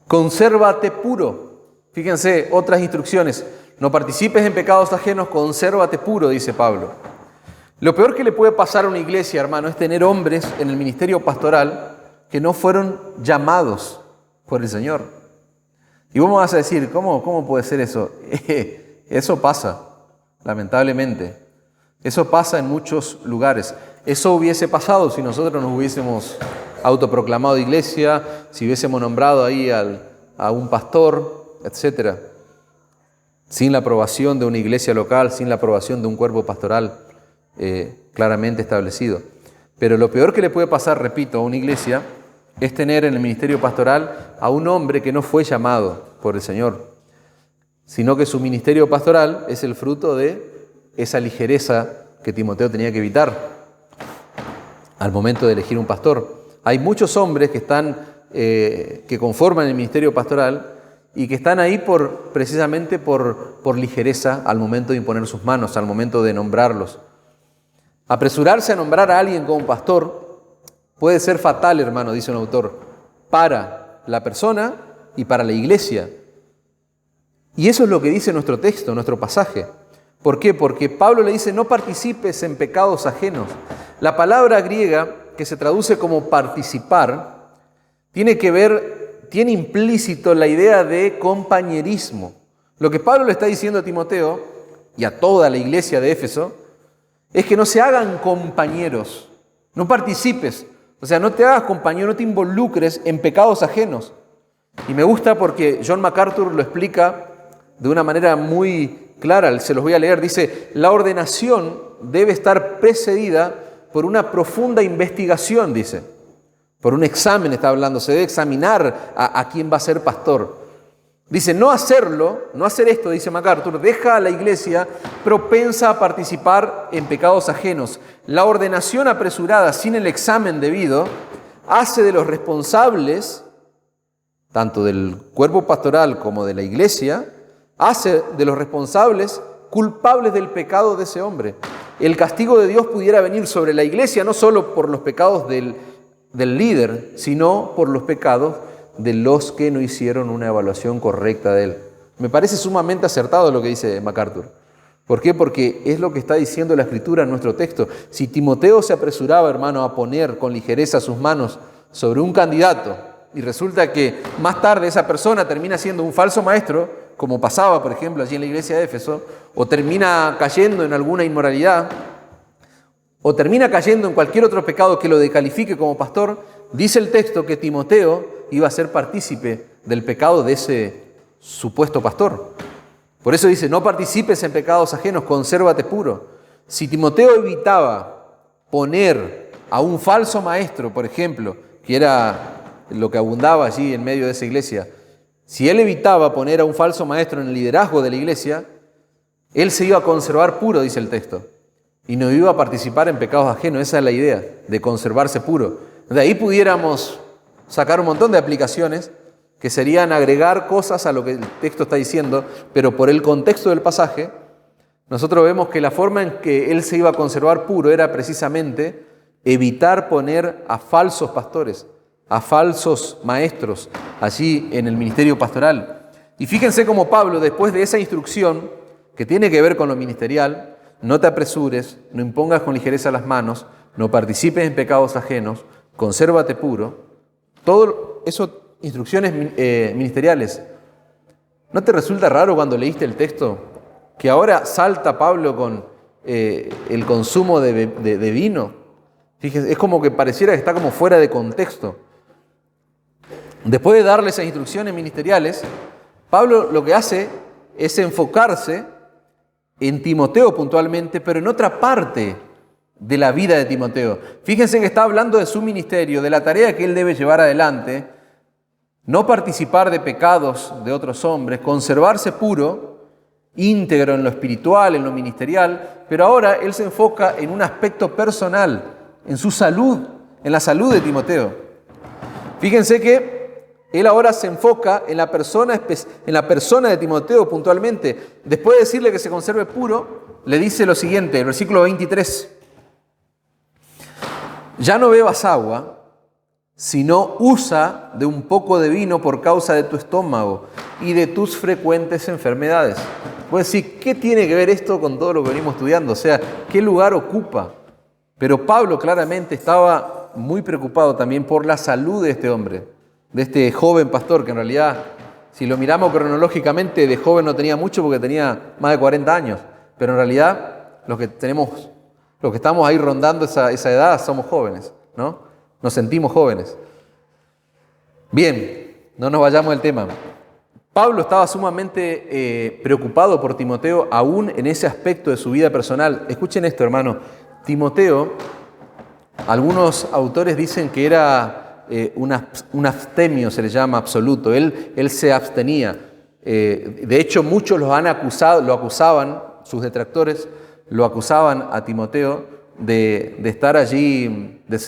consérvate puro. Fíjense, otras instrucciones. No participes en pecados ajenos, consérvate puro, dice Pablo. Lo peor que le puede pasar a una iglesia, hermano, es tener hombres en el ministerio pastoral que no fueron llamados por el Señor. Y vos me vas a decir, ¿cómo puede ser eso? Eso pasa, lamentablemente. Eso pasa en muchos lugares. Eso hubiese pasado si nosotros nos hubiésemos autoproclamado iglesia, si hubiésemos nombrado ahí a un pastor, etc. Sin la aprobación de una iglesia local, sin la aprobación de un cuerpo pastoral claramente establecido. Pero lo peor que le puede pasar, repito, a una iglesia es tener en el ministerio pastoral a un hombre que no fue llamado por el Señor, sino que su ministerio pastoral es el fruto de esa ligereza que Timoteo tenía que evitar al momento de elegir un pastor. Hay muchos hombres que conforman el ministerio pastoral y que están ahí precisamente por ligereza al momento de imponer sus manos, al momento de nombrarlos. Apresurarse a nombrar a alguien como pastor puede ser fatal, hermano, dice un autor, para la persona y para la iglesia. Y eso es lo que dice nuestro texto, nuestro pasaje. ¿Por qué? Porque Pablo le dice, no participes en pecados ajenos. La palabra griega, que se traduce como participar, tiene implícito la idea de compañerismo. Lo que Pablo le está diciendo a Timoteo y a toda la iglesia de Éfeso es que no se hagan compañeros, no participes, o sea, no te hagas compañero, no te involucres en pecados ajenos. Y me gusta porque John MacArthur lo explica de una manera muy clara, se los voy a leer, dice, la ordenación debe estar precedida por una profunda investigación, dice, por un examen está hablando, se debe examinar a quién va a ser pastor. Dice, no hacer esto, dice MacArthur, deja a la iglesia propensa a participar en pecados ajenos. La ordenación apresurada sin el examen debido hace de los responsables, tanto del cuerpo pastoral como de la iglesia, hace de los responsables culpables del pecado de ese hombre. El castigo de Dios pudiera venir sobre la iglesia no solo por los pecados del líder, sino por los pecados de los que no hicieron una evaluación correcta de él. Me parece sumamente acertado lo que dice MacArthur. ¿Por qué? Porque es lo que está diciendo la Escritura en nuestro texto. Si Timoteo se apresuraba, hermano, a poner con ligereza sus manos sobre un candidato y resulta que más tarde esa persona termina siendo un falso maestro, como pasaba, por ejemplo, allí en la iglesia de Éfeso, o termina cayendo en alguna inmoralidad, o termina cayendo en cualquier otro pecado que lo descalifique como pastor, dice el texto que Timoteo iba a ser partícipe del pecado de ese supuesto pastor. Por eso dice, no participes en pecados ajenos, consérvate puro. Si Timoteo evitaba poner a un falso maestro, por ejemplo, que era lo que abundaba allí en medio de esa iglesia, si él evitaba poner a un falso maestro en el liderazgo de la iglesia, él se iba a conservar puro, dice el texto, y no iba a participar en pecados ajenos. Esa es la idea, de conservarse puro. De ahí pudiéramos sacar un montón de aplicaciones que serían agregar cosas a lo que el texto está diciendo, pero por el contexto del pasaje, nosotros vemos que la forma en que él se iba a conservar puro era precisamente evitar poner a falsos pastores, a falsos maestros allí en el ministerio pastoral. Y fíjense cómo Pablo, después de esa instrucción que tiene que ver con lo ministerial, no te apresures, no impongas con ligereza las manos, no participes en pecados ajenos, consérvate puro. Todo eso, instrucciones ministeriales. ¿No te resulta raro cuando leíste el texto que ahora salta Pablo con el consumo de vino? Fíjense, es como que pareciera que está como fuera de contexto. Después de darle esas instrucciones ministeriales, Pablo lo que hace es enfocarse en Timoteo puntualmente, pero en otra parte de la vida de Timoteo. Fíjense que está hablando de su ministerio, de la tarea que él debe llevar adelante, no participar de pecados de otros hombres, conservarse puro, íntegro en lo espiritual, en lo ministerial, pero ahora él se enfoca en un aspecto personal, en su salud, en la salud de Timoteo. Fíjense que él ahora se enfoca en la persona de Timoteo puntualmente. Después de decirle que se conserve puro, le dice lo siguiente, el versículo 23. Ya no bebas agua, sino usa de un poco de vino por causa de tu estómago y de tus frecuentes enfermedades. Puedes decir, ¿qué tiene que ver esto con todo lo que venimos estudiando? O sea, ¿qué lugar ocupa? Pero Pablo claramente estaba muy preocupado también por la salud de este hombre, de este joven pastor, que en realidad, si lo miramos cronológicamente, de joven no tenía mucho porque tenía más de 40 años, pero en realidad los que estamos ahí rondando esa edad somos jóvenes, ¿no? Nos sentimos jóvenes. Bien, no nos vayamos del tema. Pablo estaba sumamente preocupado por Timoteo, aún en ese aspecto de su vida personal. Escuchen esto, hermano. Timoteo, algunos autores dicen que era un abstemio, se le llama absoluto. Él se abstenía. De hecho, muchos lo acusaban, sus detractores, lo acusaban a Timoteo de estar allí, de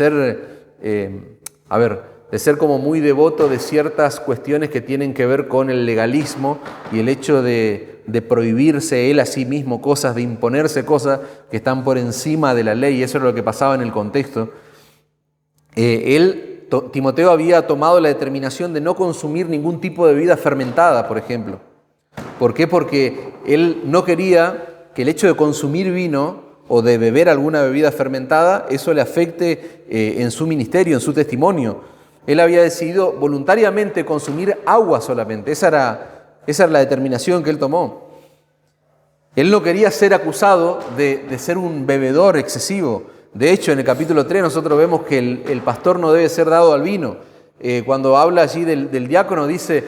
ser como muy devoto de ciertas cuestiones que tienen que ver con el legalismo y el hecho de prohibirse él a sí mismo cosas, de imponerse cosas que están por encima de la ley, y eso es lo que pasaba en el contexto. Timoteo había tomado la determinación de no consumir ningún tipo de bebida fermentada, por ejemplo. ¿Por qué? Porque él no quería que el hecho de consumir vino o de beber alguna bebida fermentada, eso le afecte en su ministerio, en su testimonio. Él había decidido voluntariamente consumir agua solamente. Esa era la determinación que él tomó. Él no quería ser acusado de ser un bebedor excesivo. De hecho, en el capítulo 3 nosotros vemos que el pastor no debe ser dado al vino. Cuando habla allí del diácono dice,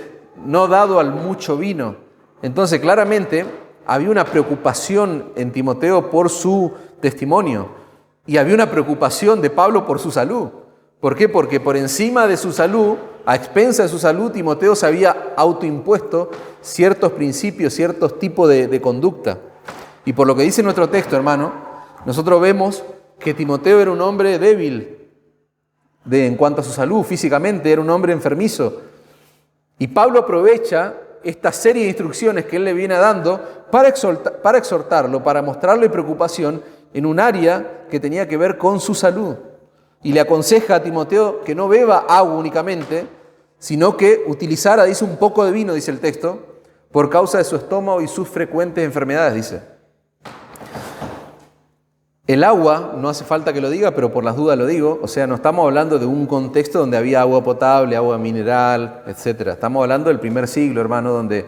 no dado al mucho vino. Entonces, claramente, había una preocupación en Timoteo por su testimonio y había una preocupación de Pablo por su salud. ¿Por qué? Porque por encima de su salud, a expensa de su salud, Timoteo se había autoimpuesto ciertos principios, ciertos tipos de conducta. Y por lo que dice nuestro texto, hermano, nosotros vemos que Timoteo era un hombre débil en cuanto a su salud, físicamente, era un hombre enfermizo. Y Pablo aprovecha esta serie de instrucciones que él le viene dando para exhortarlo, para mostrarle preocupación en un área que tenía que ver con su salud. Y le aconseja a Timoteo que no beba agua únicamente, sino que utilizara, dice, un poco de vino, dice el texto, por causa de su estómago y sus frecuentes enfermedades, dice. El agua, no hace falta que lo diga, pero por las dudas lo digo, o sea, no estamos hablando de un contexto donde había agua potable, agua mineral, etc. Estamos hablando del primer siglo, hermano, donde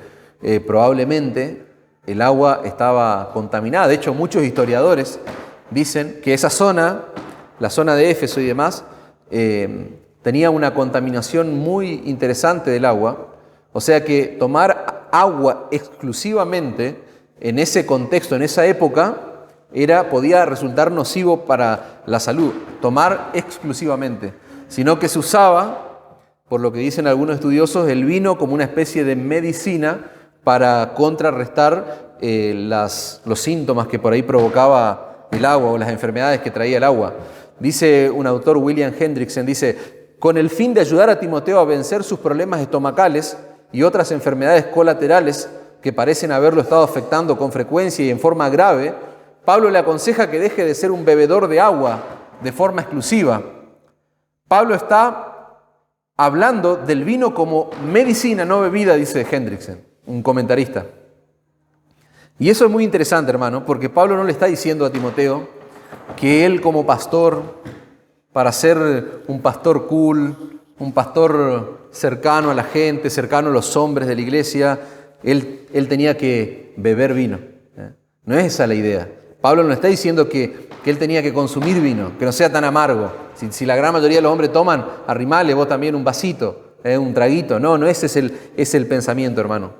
probablemente el agua estaba contaminada. De hecho, muchos historiadores dicen que esa zona, la zona de Éfeso y demás, tenía una contaminación muy interesante del agua. O sea que tomar agua exclusivamente en ese contexto, en esa época, podía resultar nocivo para la salud, tomar exclusivamente, sino que se usaba, por lo que dicen algunos estudiosos, el vino como una especie de medicina para contrarrestar los síntomas que por ahí provocaba el agua o las enfermedades que traía el agua. Dice un autor, William Hendrickson, dice, con el fin de ayudar a Timoteo a vencer sus problemas estomacales y otras enfermedades colaterales que parecen haberlo estado afectando con frecuencia y en forma grave, Pablo le aconseja que deje de ser un bebedor de agua de forma exclusiva. Pablo está hablando del vino como medicina, no bebida, dice Hendrickson, un comentarista. Y eso es muy interesante, hermano, porque Pablo no le está diciendo a Timoteo que él como pastor, para ser un pastor cool, un pastor cercano a la gente, cercano a los hombres de la iglesia, él tenía que beber vino. No es esa la idea. Pablo no está diciendo que él tenía que consumir vino, que no sea tan amargo. Si la gran mayoría de los hombres toman, arrimale vos también un vasito, un traguito. No, ese es el pensamiento, hermano.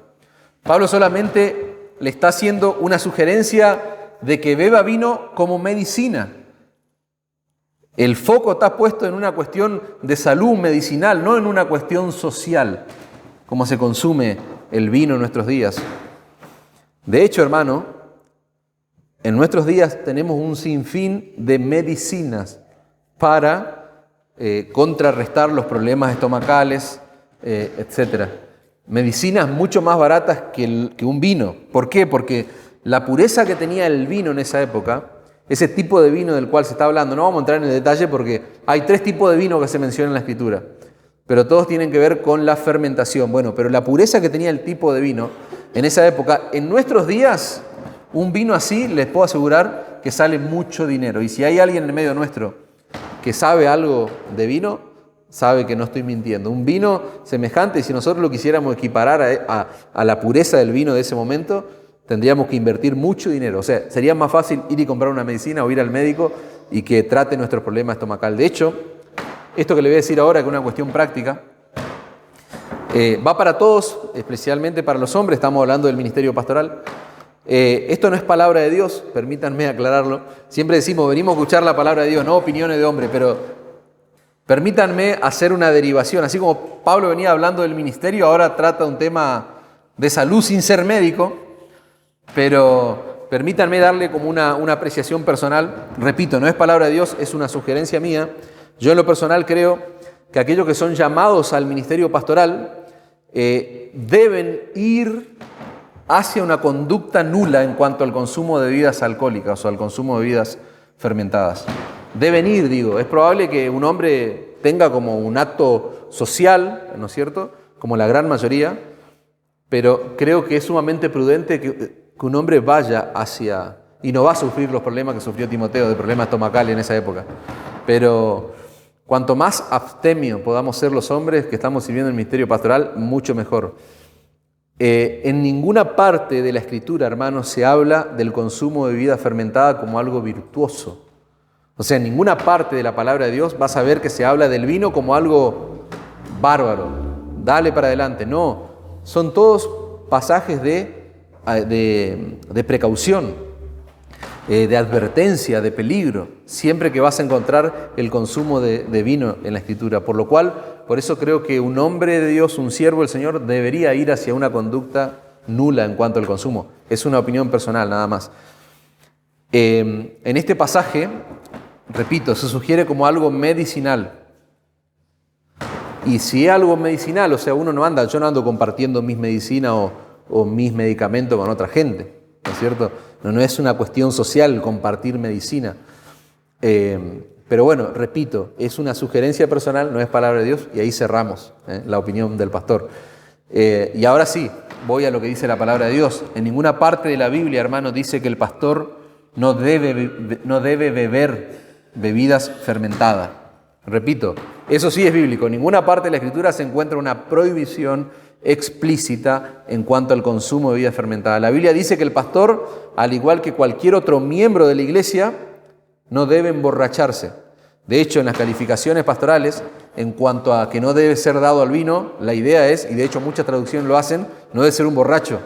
Pablo solamente le está haciendo una sugerencia de que beba vino como medicina. El foco está puesto en una cuestión de salud medicinal, no en una cuestión social, como se consume el vino en nuestros días. De hecho, hermano, en nuestros días tenemos un sinfín de medicinas para contrarrestar los problemas estomacales, etc. Medicinas mucho más baratas que un vino. ¿Por qué? Porque la pureza que tenía el vino en esa época, ese tipo de vino del cual se está hablando, no vamos a entrar en el detalle porque hay 3 tipos de vino que se mencionan en la Escritura, pero todos tienen que ver con la fermentación. Bueno, pero la pureza que tenía el tipo de vino en esa época, en nuestros días, un vino así, les puedo asegurar que sale mucho dinero. Y si hay alguien en el medio nuestro que sabe algo de vino, sabe que no estoy mintiendo. Un vino semejante, si nosotros lo quisiéramos equiparar a la pureza del vino de ese momento, tendríamos que invertir mucho dinero. O sea, sería más fácil ir y comprar una medicina o ir al médico y que trate nuestro problema estomacal. De hecho, esto que le voy a decir ahora, que es una cuestión práctica, va para todos, especialmente para los hombres. Estamos hablando del ministerio pastoral. Esto no es palabra de Dios, permítanme aclararlo. Siempre decimos, venimos a escuchar la palabra de Dios, no opiniones de hombre, pero permítanme hacer una derivación. Así como Pablo venía hablando del ministerio, ahora trata un tema de salud sin ser médico, pero permítanme darle como una apreciación personal. Repito, no es palabra de Dios, es una sugerencia mía. Yo en lo personal creo que aquellos que son llamados al ministerio pastoral deben ir hacia una conducta nula en cuanto al consumo de bebidas alcohólicas o al consumo de bebidas fermentadas. Deben ir, digo. Es probable que un hombre tenga como un acto social, ¿no es cierto?, como la gran mayoría, pero creo que es sumamente prudente que un hombre vaya hacia, y no va a sufrir los problemas que sufrió Timoteo, de problemas estomacales en esa época, pero cuanto más abstemio podamos ser los hombres que estamos sirviendo en el ministerio pastoral, mucho mejor. En ninguna parte de la Escritura, hermanos, se habla del consumo de bebida fermentada como algo virtuoso. O sea, en ninguna parte de la palabra de Dios vas a ver que se habla del vino como algo bárbaro. Dale para adelante. No, son todos pasajes de precaución, de advertencia, de peligro, siempre que vas a encontrar el consumo de vino en la Escritura. Por lo cual, por eso creo que un hombre de Dios, un siervo del Señor, debería ir hacia una conducta nula en cuanto al consumo. Es una opinión personal, nada más. En este pasaje, repito, se sugiere como algo medicinal. Y si es algo medicinal, o sea, yo no ando compartiendo mis medicinas o mis medicamentos con otra gente, ¿no es cierto? No es una cuestión social compartir medicina. Pero bueno, repito, es una sugerencia personal, no es palabra de Dios, y ahí cerramos la opinión del pastor. Y ahora sí, voy a lo que dice la palabra de Dios. En ninguna parte de la Biblia, hermano, dice que el pastor no debe beber bebidas fermentadas. Repito, eso sí es bíblico. En ninguna parte de la Escritura se encuentra una prohibición explícita en cuanto al consumo de bebidas fermentadas. La Biblia dice que el pastor, al igual que cualquier otro miembro de la iglesia, no debe emborracharse. De hecho, en las calificaciones pastorales, en cuanto a que no debe ser dado al vino, la idea es, y de hecho muchas traducciones lo hacen, no debe ser un borracho.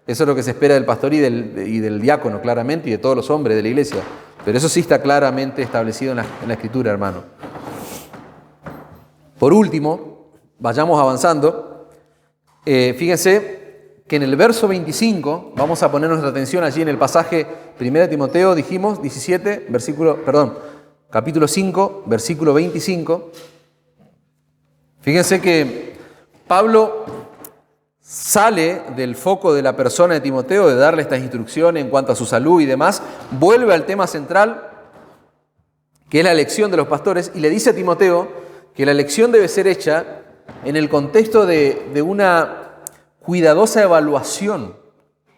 Eso es lo que se espera del pastor y del diácono, claramente, y de todos los hombres de la iglesia. Pero eso sí está claramente establecido en la Escritura, hermano. Por último, vayamos avanzando. Fíjense que en el verso 25, vamos a poner nuestra atención allí en el pasaje 1 Timoteo, dijimos, capítulo 5, versículo 25. Fíjense que Pablo sale del foco de la persona de Timoteo, de darle estas instrucciones en cuanto a su salud y demás, vuelve al tema central, que es la elección de los pastores, y le dice a Timoteo que la elección debe ser hecha en el contexto de una cuidadosa evaluación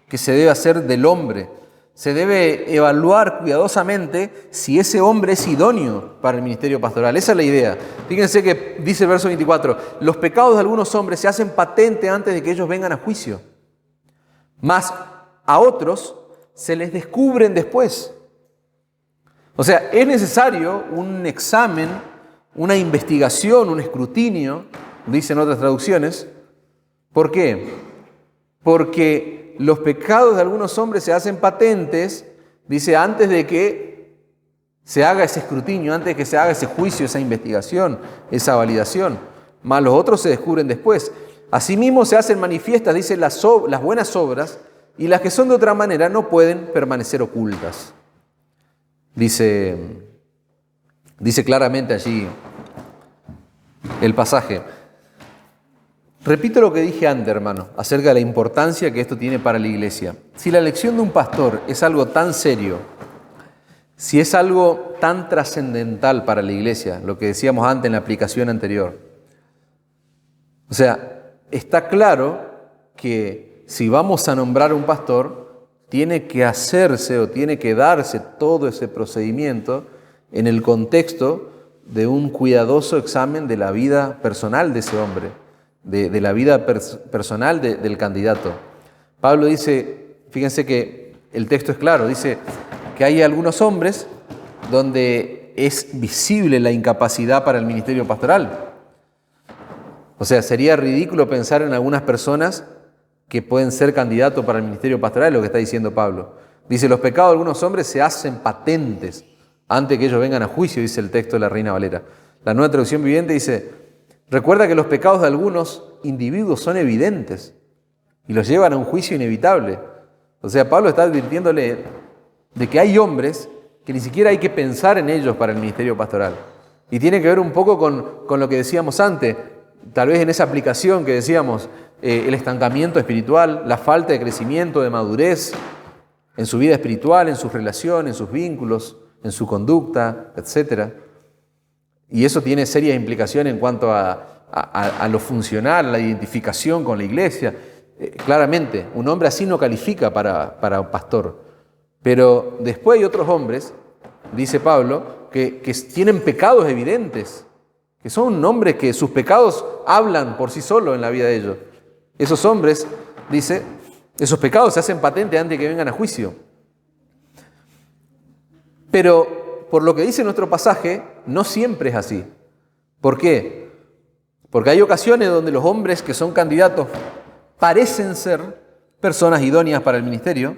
que se debe hacer del hombre. Se debe evaluar cuidadosamente si ese hombre es idóneo para el ministerio pastoral. Esa es la idea. Fíjense que dice el verso 24, los pecados de algunos hombres se hacen patentes antes de que ellos vengan a juicio, mas a otros se les descubren después. O sea, es necesario un examen, una investigación, un escrutinio, dicen otras traducciones. ¿Por qué? Porque los pecados de algunos hombres se hacen patentes, dice, antes de que se haga ese escrutinio, antes de que se haga ese juicio, esa investigación, esa validación. Más los otros se descubren después. Asimismo se hacen manifiestas, dice, las buenas obras, y las que son de otra manera no pueden permanecer ocultas. Dice claramente allí el pasaje. Repito lo que dije antes, hermano, acerca de la importancia que esto tiene para la iglesia. Si la elección de un pastor es algo tan serio, si es algo tan trascendental para la iglesia, lo que decíamos antes en la aplicación anterior, o sea, está claro que si vamos a nombrar un pastor, tiene que hacerse o tiene que darse todo ese procedimiento en el contexto de un cuidadoso examen de la vida personal de ese hombre, de la vida personal del candidato. Pablo dice, fíjense que el texto es claro, dice que hay algunos hombres donde es visible la incapacidad para el ministerio pastoral. O sea, sería ridículo pensar en algunas personas que pueden ser candidatos para el ministerio pastoral, lo que está diciendo Pablo. Dice, los pecados de algunos hombres se hacen patentes antes que ellos vengan a juicio, dice el texto de la Reina Valera. La Nueva Traducción Viviente dice, recuerda que los pecados de algunos individuos son evidentes y los llevan a un juicio inevitable. O sea, Pablo está advirtiéndole de que hay hombres que ni siquiera hay que pensar en ellos para el ministerio pastoral. Y tiene que ver un poco con lo que decíamos antes, tal vez en esa aplicación que decíamos, el estancamiento espiritual, la falta de crecimiento, de madurez en su vida espiritual, en sus relaciones, en sus vínculos, en su conducta, etc. Y eso tiene serias implicaciones en cuanto a lo funcional, a la identificación con la iglesia. Claramente, un hombre así no califica para pastor. Pero después hay otros hombres, dice Pablo, que tienen pecados evidentes, que son hombres que sus pecados hablan por sí solos en la vida de ellos. Esos hombres, dice, esos pecados se hacen patentes antes de que vengan a juicio. Pero por lo que dice nuestro pasaje, no siempre es así. ¿Por qué? Porque hay ocasiones donde los hombres que son candidatos parecen ser personas idóneas para el ministerio,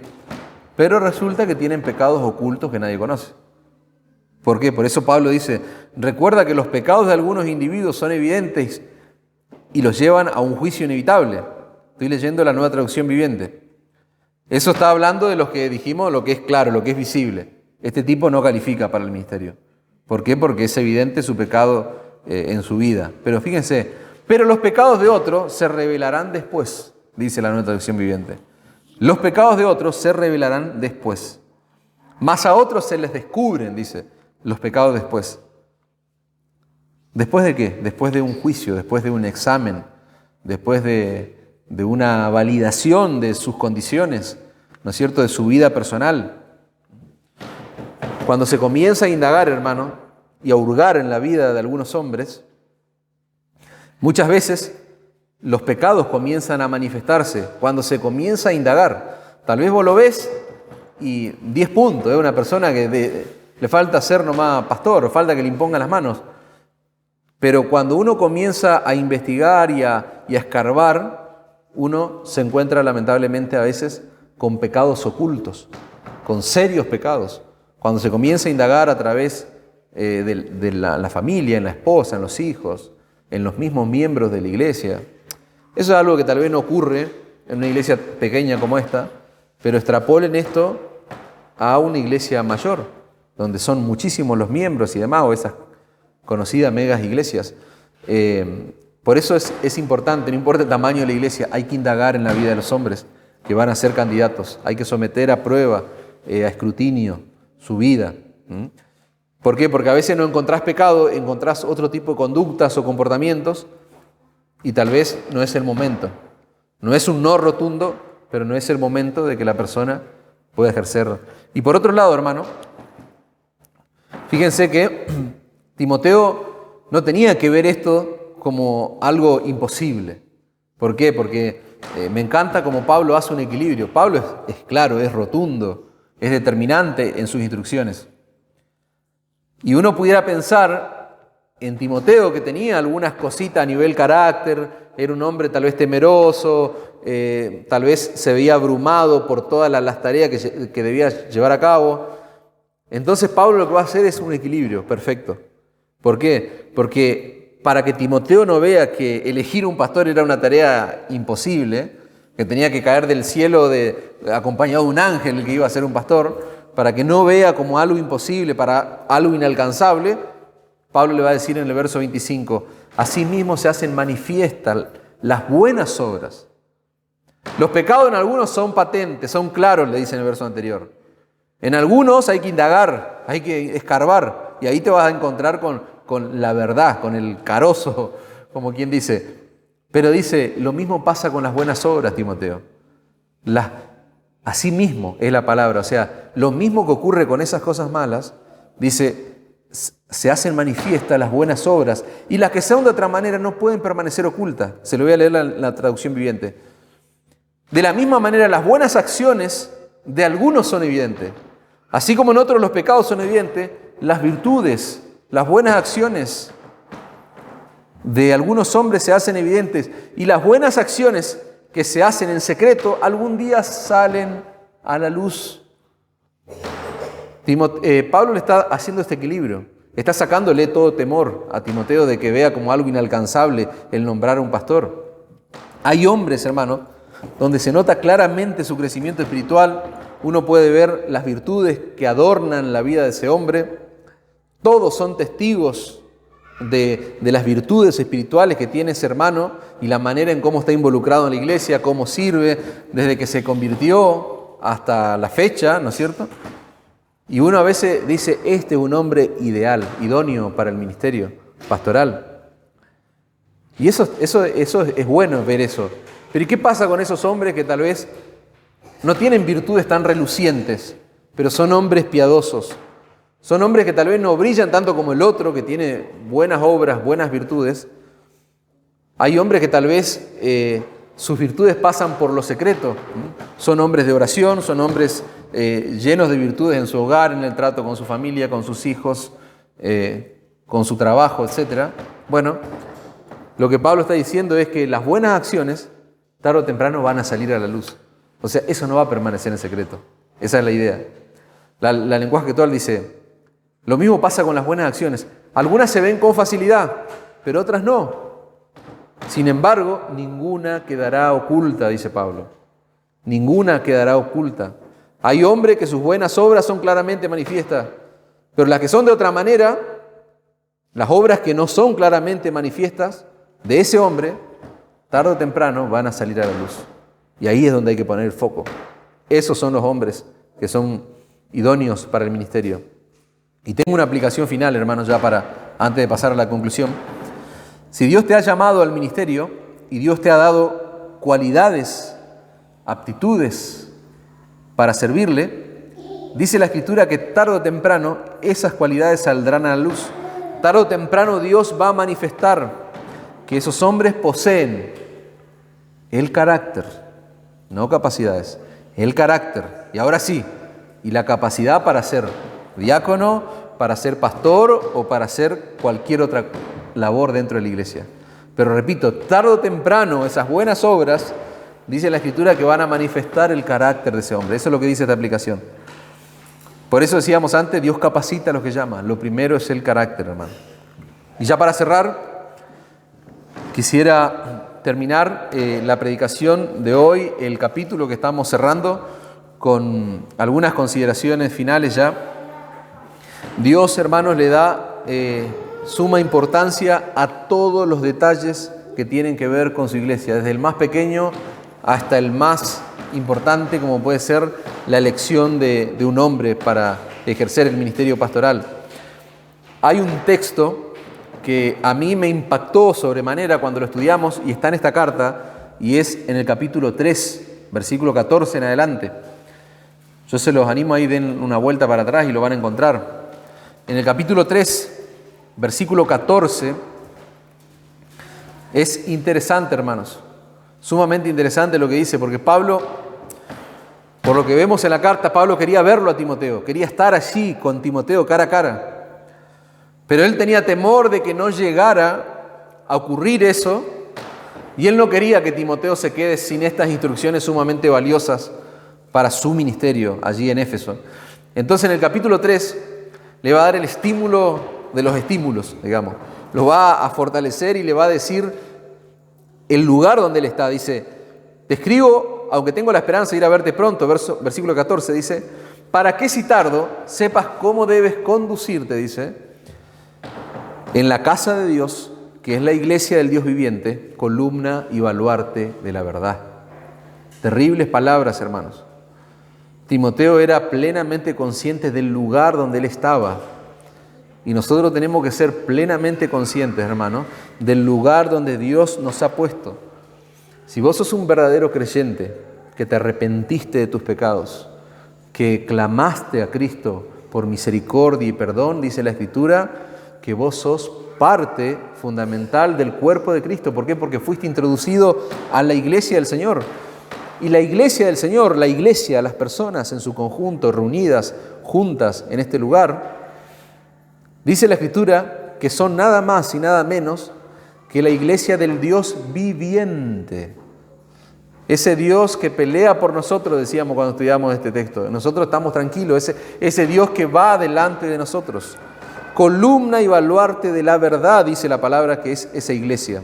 pero resulta que tienen pecados ocultos que nadie conoce. ¿Por qué? Por eso Pablo dice, recuerda que los pecados de algunos individuos son evidentes y los llevan a un juicio inevitable. Estoy leyendo la Nueva Traducción Viviente. Eso está hablando de lo que dijimos, lo que es claro, lo que es visible. Este tipo no califica para el ministerio. ¿Por qué? Porque es evidente su pecado en su vida. Pero fíjense, pero los pecados de otros se revelarán después, dice la Nueva Traducción Viviente. Los pecados de otros se revelarán después. Mas a otros se les descubren, dice, los pecados después. ¿Después de qué? Después de un juicio, después de un examen, después de una validación de sus condiciones, ¿no es cierto?, de su vida personal. Cuando se comienza a indagar, hermano, y a hurgar en la vida de algunos hombres, muchas veces los pecados comienzan a manifestarse cuando se comienza a indagar. Tal vez vos lo ves y 10 puntos, es una persona que le falta ser nomás pastor, falta que le impongan las manos. Pero cuando uno comienza a investigar y a escarbar, uno se encuentra lamentablemente a veces con pecados ocultos, con serios pecados. Cuando se comienza a indagar a través de la familia, en la esposa, en los hijos, en los mismos miembros de la iglesia. Eso es algo que tal vez no ocurre en una iglesia pequeña como esta, pero extrapolen esto a una iglesia mayor, donde son muchísimos los miembros y demás, o esas conocidas megas iglesias. Por eso es importante, no importa el tamaño de la iglesia, hay que indagar en la vida de los hombres que van a ser candidatos, hay que someter a prueba, a escrutinio su vida. ¿Por qué? Porque a veces no encontrás pecado, encontrás otro tipo de conductas o comportamientos y tal vez no es el momento. No es un no rotundo, pero no es el momento de que la persona pueda ejercer. Y por otro lado, hermano, fíjense que Timoteo no tenía que ver esto como algo imposible. ¿Por qué? Porque me encanta cómo Pablo hace un equilibrio. Pablo es claro, es rotundo, es determinante en sus instrucciones. Y uno pudiera pensar en Timoteo, que tenía algunas cositas a nivel carácter, era un hombre tal vez temeroso, tal vez se veía abrumado por todas las tareas que debía llevar a cabo. Entonces Pablo lo que va a hacer es un equilibrio perfecto. ¿Por qué? Porque para que Timoteo no vea que elegir un pastor era una tarea imposible, que tenía que caer del cielo acompañado de un ángel el que iba a ser un pastor, para que no vea como algo imposible, para algo inalcanzable, Pablo le va a decir en el verso 25, asimismo se hacen manifiestas las buenas obras. Los pecados en algunos son patentes, son claros, le dice en el verso anterior. En algunos hay que indagar, hay que escarbar, y ahí te vas a encontrar con la verdad, con el carozo, como quien dice. Pero dice, lo mismo pasa con las buenas obras, Timoteo. Así mismo es la palabra, o sea, lo mismo que ocurre con esas cosas malas, dice, se hacen manifiestas las buenas obras, y las que sean de otra manera no pueden permanecer ocultas. Se lo voy a leer la traducción viviente. De la misma manera, las buenas acciones de algunos son evidentes. Así como en otros los pecados son evidentes, las virtudes, las buenas acciones de algunos hombres se hacen evidentes, y las buenas acciones que se hacen en secreto algún día salen a la luz. Pablo le está haciendo este equilibrio, está sacándole todo temor a Timoteo de que vea como algo inalcanzable el nombrar a un pastor. Hay hombres, hermano, donde se nota claramente su crecimiento espiritual. Uno puede ver las virtudes que adornan la vida de ese hombre. Todos son testigos de las virtudes espirituales que tiene ese hermano y la manera en cómo está involucrado en la iglesia, cómo sirve desde que se convirtió hasta la fecha, ¿no es cierto? Y uno a veces dice, este es un hombre ideal, idóneo para el ministerio pastoral. Y eso es bueno ver eso. Pero ¿y qué pasa con esos hombres que tal vez no tienen virtudes tan relucientes, pero son hombres piadosos? Son hombres que tal vez no brillan tanto como el otro, que tiene buenas obras, buenas virtudes. Hay hombres que tal vez sus virtudes pasan por lo secreto. Son hombres de oración, son hombres llenos de virtudes en su hogar, en el trato con su familia, con sus hijos, con su trabajo, etc. Bueno, lo que Pablo está diciendo es que las buenas acciones tarde o temprano van a salir a la luz. O sea, eso no va a permanecer en secreto. Esa es la idea. La lenguaje actual dice, lo mismo pasa con las buenas acciones. Algunas se ven con facilidad, pero otras no. Sin embargo, ninguna quedará oculta, dice Pablo. Ninguna quedará oculta. Hay hombres que sus buenas obras son claramente manifiestas, pero las que son de otra manera, las obras que no son claramente manifiestas de ese hombre, tarde o temprano van a salir a la luz. Y ahí es donde hay que poner el foco. Esos son los hombres que son idóneos para el ministerio. Y tengo una aplicación final, hermanos, ya antes de pasar a la conclusión. Si Dios te ha llamado al ministerio y Dios te ha dado cualidades, aptitudes para servirle, dice la Escritura que tarde o temprano esas cualidades saldrán a la luz. Tarde o temprano Dios va a manifestar que esos hombres poseen el carácter, no capacidades, el carácter, y ahora sí, y la capacidad para ser diácono, para ser pastor o para hacer cualquier otra labor dentro de la iglesia. Pero repito, tarde o temprano esas buenas obras, dice la Escritura, que van a manifestar el carácter de ese hombre. Eso es lo que dice esta aplicación. Por eso decíamos antes, Dios capacita a los que llama. Lo primero es el carácter, hermano. Y ya para cerrar, quisiera terminar la predicación de hoy, el capítulo que estamos cerrando, con algunas consideraciones finales ya. Dios, hermanos, le da suma importancia a todos los detalles que tienen que ver con su iglesia, desde el más pequeño hasta el más importante, como puede ser la elección de un hombre para ejercer el ministerio pastoral. Hay un texto que a mí me impactó sobremanera cuando lo estudiamos y está en esta carta, y es en el capítulo 3, versículo 14 en adelante. Yo se los animo ahí, den una vuelta para atrás y lo van a encontrar. En el capítulo 3, versículo 14, es interesante, hermanos, sumamente interesante lo que dice, porque Pablo, por lo que vemos en la carta, Pablo quería verlo a Timoteo, quería estar allí con Timoteo cara a cara, pero él tenía temor de que no llegara a ocurrir eso, y él no quería que Timoteo se quede sin estas instrucciones sumamente valiosas para su ministerio allí en Éfeso. Entonces en el capítulo 3 le va a dar el estímulo de los estímulos, digamos. Lo va a fortalecer y le va a decir el lugar donde él está. Dice, te escribo, aunque tengo la esperanza de ir a verte pronto, versículo 14, dice, para que si tardo, sepas cómo debes conducirte, dice, en la casa de Dios, que es la iglesia del Dios viviente, columna y baluarte de la verdad. Terribles palabras, hermanos. Timoteo era plenamente consciente del lugar donde él estaba. Y nosotros tenemos que ser plenamente conscientes, hermanos, del lugar donde Dios nos ha puesto. Si vos sos un verdadero creyente, que te arrepentiste de tus pecados, que clamaste a Cristo por misericordia y perdón, dice la Escritura, que vos sos parte fundamental del cuerpo de Cristo. ¿Por qué? Porque fuiste introducido a la iglesia del Señor. Y la iglesia del Señor, la iglesia, las personas en su conjunto, reunidas, juntas en este lugar, dice la Escritura que son nada más y nada menos que la iglesia del Dios viviente. Ese Dios que pelea por nosotros, decíamos cuando estudiamos este texto. Nosotros estamos tranquilos, ese Dios que va delante de nosotros. Columna y baluarte de la verdad, dice la palabra, que es esa iglesia.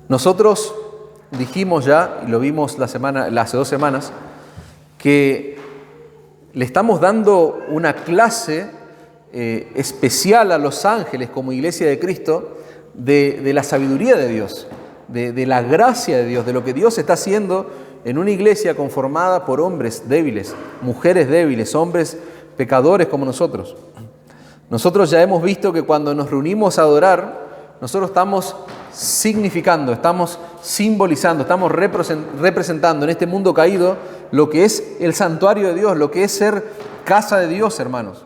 Nosotros dijimos ya, y lo vimos hace 2 semanas, que le estamos dando una clase especial a los ángeles como iglesia de Cristo de la sabiduría de Dios, de la gracia de Dios, de lo que Dios está haciendo en una iglesia conformada por hombres débiles, mujeres débiles, hombres pecadores como nosotros. Nosotros ya hemos visto que cuando nos reunimos a adorar, nosotros estamos significando, estamos simbolizando, estamos representando en este mundo caído lo que es el santuario de Dios, lo que es ser casa de Dios, hermanos.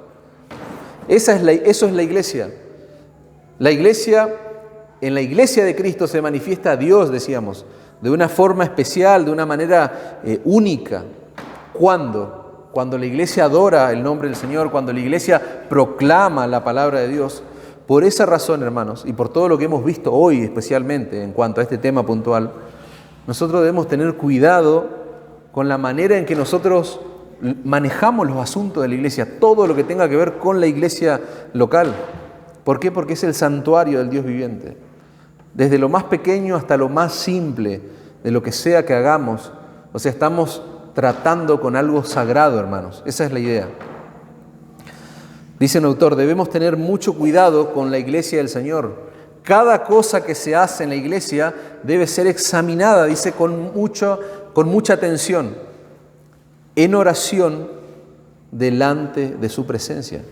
Eso es la iglesia. La iglesia, en la iglesia de Cristo se manifiesta a Dios, decíamos, de una forma especial, de una manera única. ¿Cuándo? Cuando la iglesia adora el nombre del Señor, cuando la iglesia proclama la palabra de Dios. Por esa razón, hermanos, y por todo lo que hemos visto hoy especialmente en cuanto a este tema puntual, nosotros debemos tener cuidado con la manera en que nosotros manejamos los asuntos de la iglesia, todo lo que tenga que ver con la iglesia local. ¿Por qué? Porque es el santuario del Dios viviente. Desde lo más pequeño hasta lo más simple, de lo que sea que hagamos, o sea, estamos tratando con algo sagrado, hermanos. Esa es la idea. Dice un autor, debemos tener mucho cuidado con la iglesia del Señor. Cada cosa que se hace en la iglesia debe ser examinada, dice, con mucha atención, en oración delante de su presencia.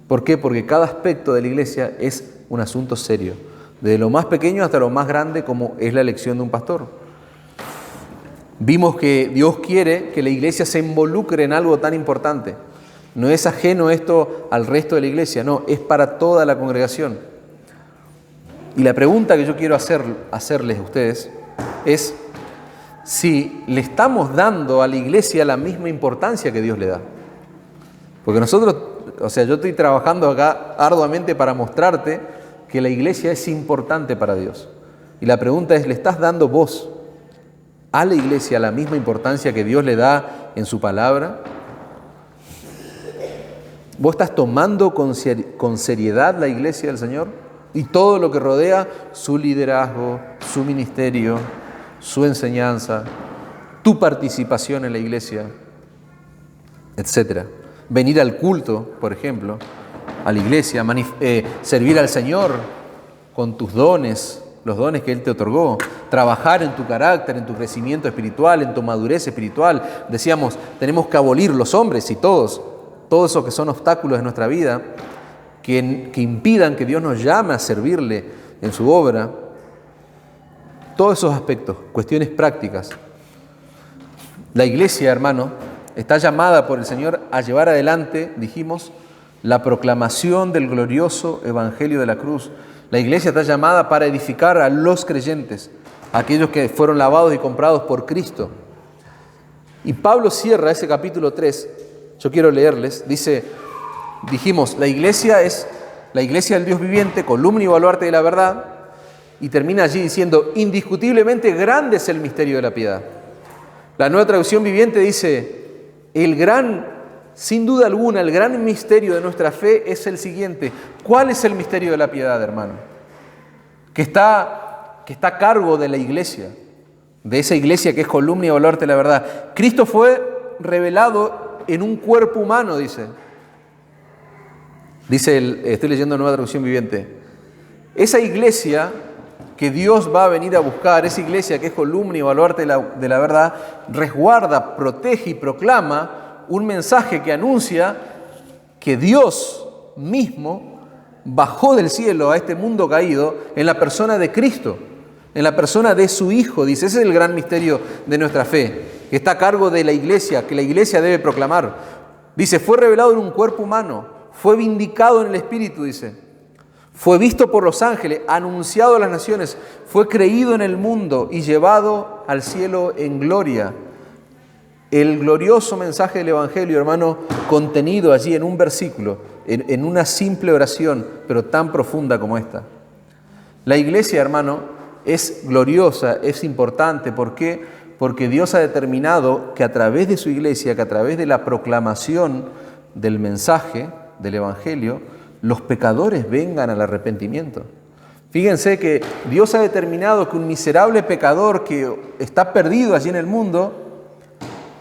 ¿Por qué? Porque cada aspecto de la iglesia es un asunto serio, desde lo más pequeño hasta lo más grande, como es la elección de un pastor. Vimos que Dios quiere que la iglesia se involucre en algo tan importante. No es ajeno esto al resto de la iglesia, no, es para toda la congregación. Y la pregunta que yo quiero hacerles a ustedes es si le estamos dando a la iglesia la misma importancia que Dios le da. Porque nosotros, yo estoy trabajando acá arduamente para mostrarte que la iglesia es importante para Dios. Y la pregunta es, ¿le estás dando vos a la iglesia la misma importancia que Dios le da en su palabra? ¿Vos estás tomando con seriedad la iglesia del Señor y todo lo que rodea su liderazgo, su ministerio, su enseñanza, tu participación en la iglesia, etcétera? Venir al culto, por ejemplo, a la iglesia, servir al Señor con tus dones, los dones que Él te otorgó, trabajar en tu carácter, en tu crecimiento espiritual, en tu madurez espiritual. Decíamos, tenemos que abolir los hombres y todos esos que son obstáculos en nuestra vida, que impidan que Dios nos llame a servirle en su obra. Todos esos aspectos, cuestiones prácticas. La iglesia, hermano, está llamada por el Señor a llevar adelante, dijimos, la proclamación del glorioso evangelio de la cruz. La iglesia está llamada para edificar a los creyentes, a aquellos que fueron lavados y comprados por Cristo. Y Pablo cierra ese capítulo 3, yo quiero leerles, dijimos, la iglesia es la iglesia del Dios viviente, columna y baluarte de la verdad, y termina allí diciendo, indiscutiblemente grande es el misterio de la piedad. La Nueva Traducción Viviente dice, el gran sin duda alguna, el gran misterio de nuestra fe es el siguiente. ¿Cuál es el misterio de la piedad, hermano? Que está a cargo de la iglesia, de esa iglesia que es columna y baluarte de la verdad. Cristo fue revelado en un cuerpo humano, dice. Estoy leyendo Nueva Traducción Viviente. Esa iglesia que Dios va a venir a buscar, esa iglesia que es columna y baluarte de la verdad, resguarda, protege y proclama un mensaje que anuncia que Dios mismo bajó del cielo a este mundo caído en la persona de Cristo, en la persona de su Hijo. Dice, ese es el gran misterio de nuestra fe, que está a cargo de la iglesia, que la iglesia debe proclamar. Dice, fue revelado en un cuerpo humano, fue vindicado en el Espíritu, dice. Fue visto por los ángeles, anunciado a las naciones, fue creído en el mundo y llevado al cielo en gloria. El glorioso mensaje del Evangelio, hermano, contenido allí en un versículo, en una simple oración, pero tan profunda como esta. La iglesia, hermano, es gloriosa, es importante. ¿Por qué? Porque Dios ha determinado que a través de su iglesia, que a través de la proclamación del mensaje del Evangelio, los pecadores vengan al arrepentimiento. Fíjense que Dios ha determinado que un miserable pecador que está perdido allí en el mundo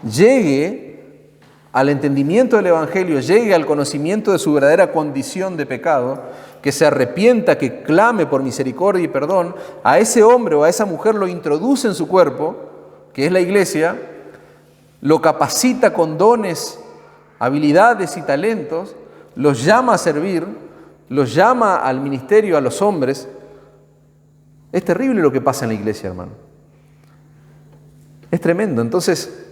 llegue al entendimiento del Evangelio, llegue al conocimiento de su verdadera condición de pecado, que se arrepienta, que clame por misericordia y perdón. A ese hombre o a esa mujer lo introduce en su cuerpo, que es la iglesia, lo capacita con dones, habilidades y talentos, los llama a servir, los llama al ministerio a los hombres. Es terrible lo que pasa en la iglesia, hermano. Es tremendo. Entonces,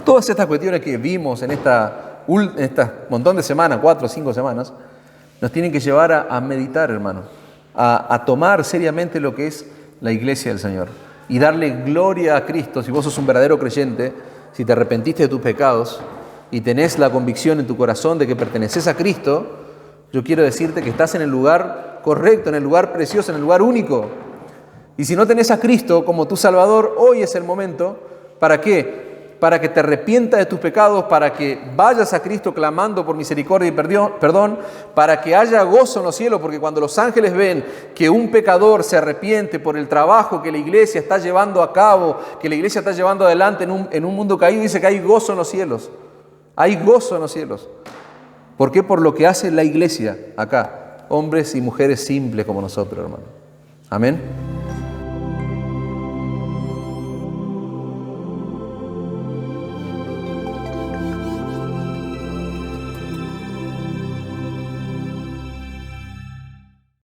todas estas cuestiones que vimos en esta montón de semanas, 4 o 5 semanas, nos tienen que llevar a meditar, hermano, a tomar seriamente lo que es la iglesia del Señor y darle gloria a Cristo. Si vos sos un verdadero creyente, si te arrepentiste de tus pecados y tenés la convicción en tu corazón de que perteneces a Cristo, yo quiero decirte que estás en el lugar correcto, en el lugar precioso, en el lugar único. Y si no tenés a Cristo como tu Salvador, hoy es el momento. ¿Para qué? Para que te arrepientas de tus pecados, para que vayas a Cristo clamando por misericordia y perdón, para que haya gozo en los cielos, porque cuando los ángeles ven que un pecador se arrepiente por el trabajo que la iglesia está llevando a cabo, que la iglesia está llevando adelante en un mundo caído, dice que hay gozo en los cielos. Hay gozo en los cielos. ¿Por qué? Por lo que hace la iglesia acá, hombres y mujeres simples como nosotros, hermano. Amén.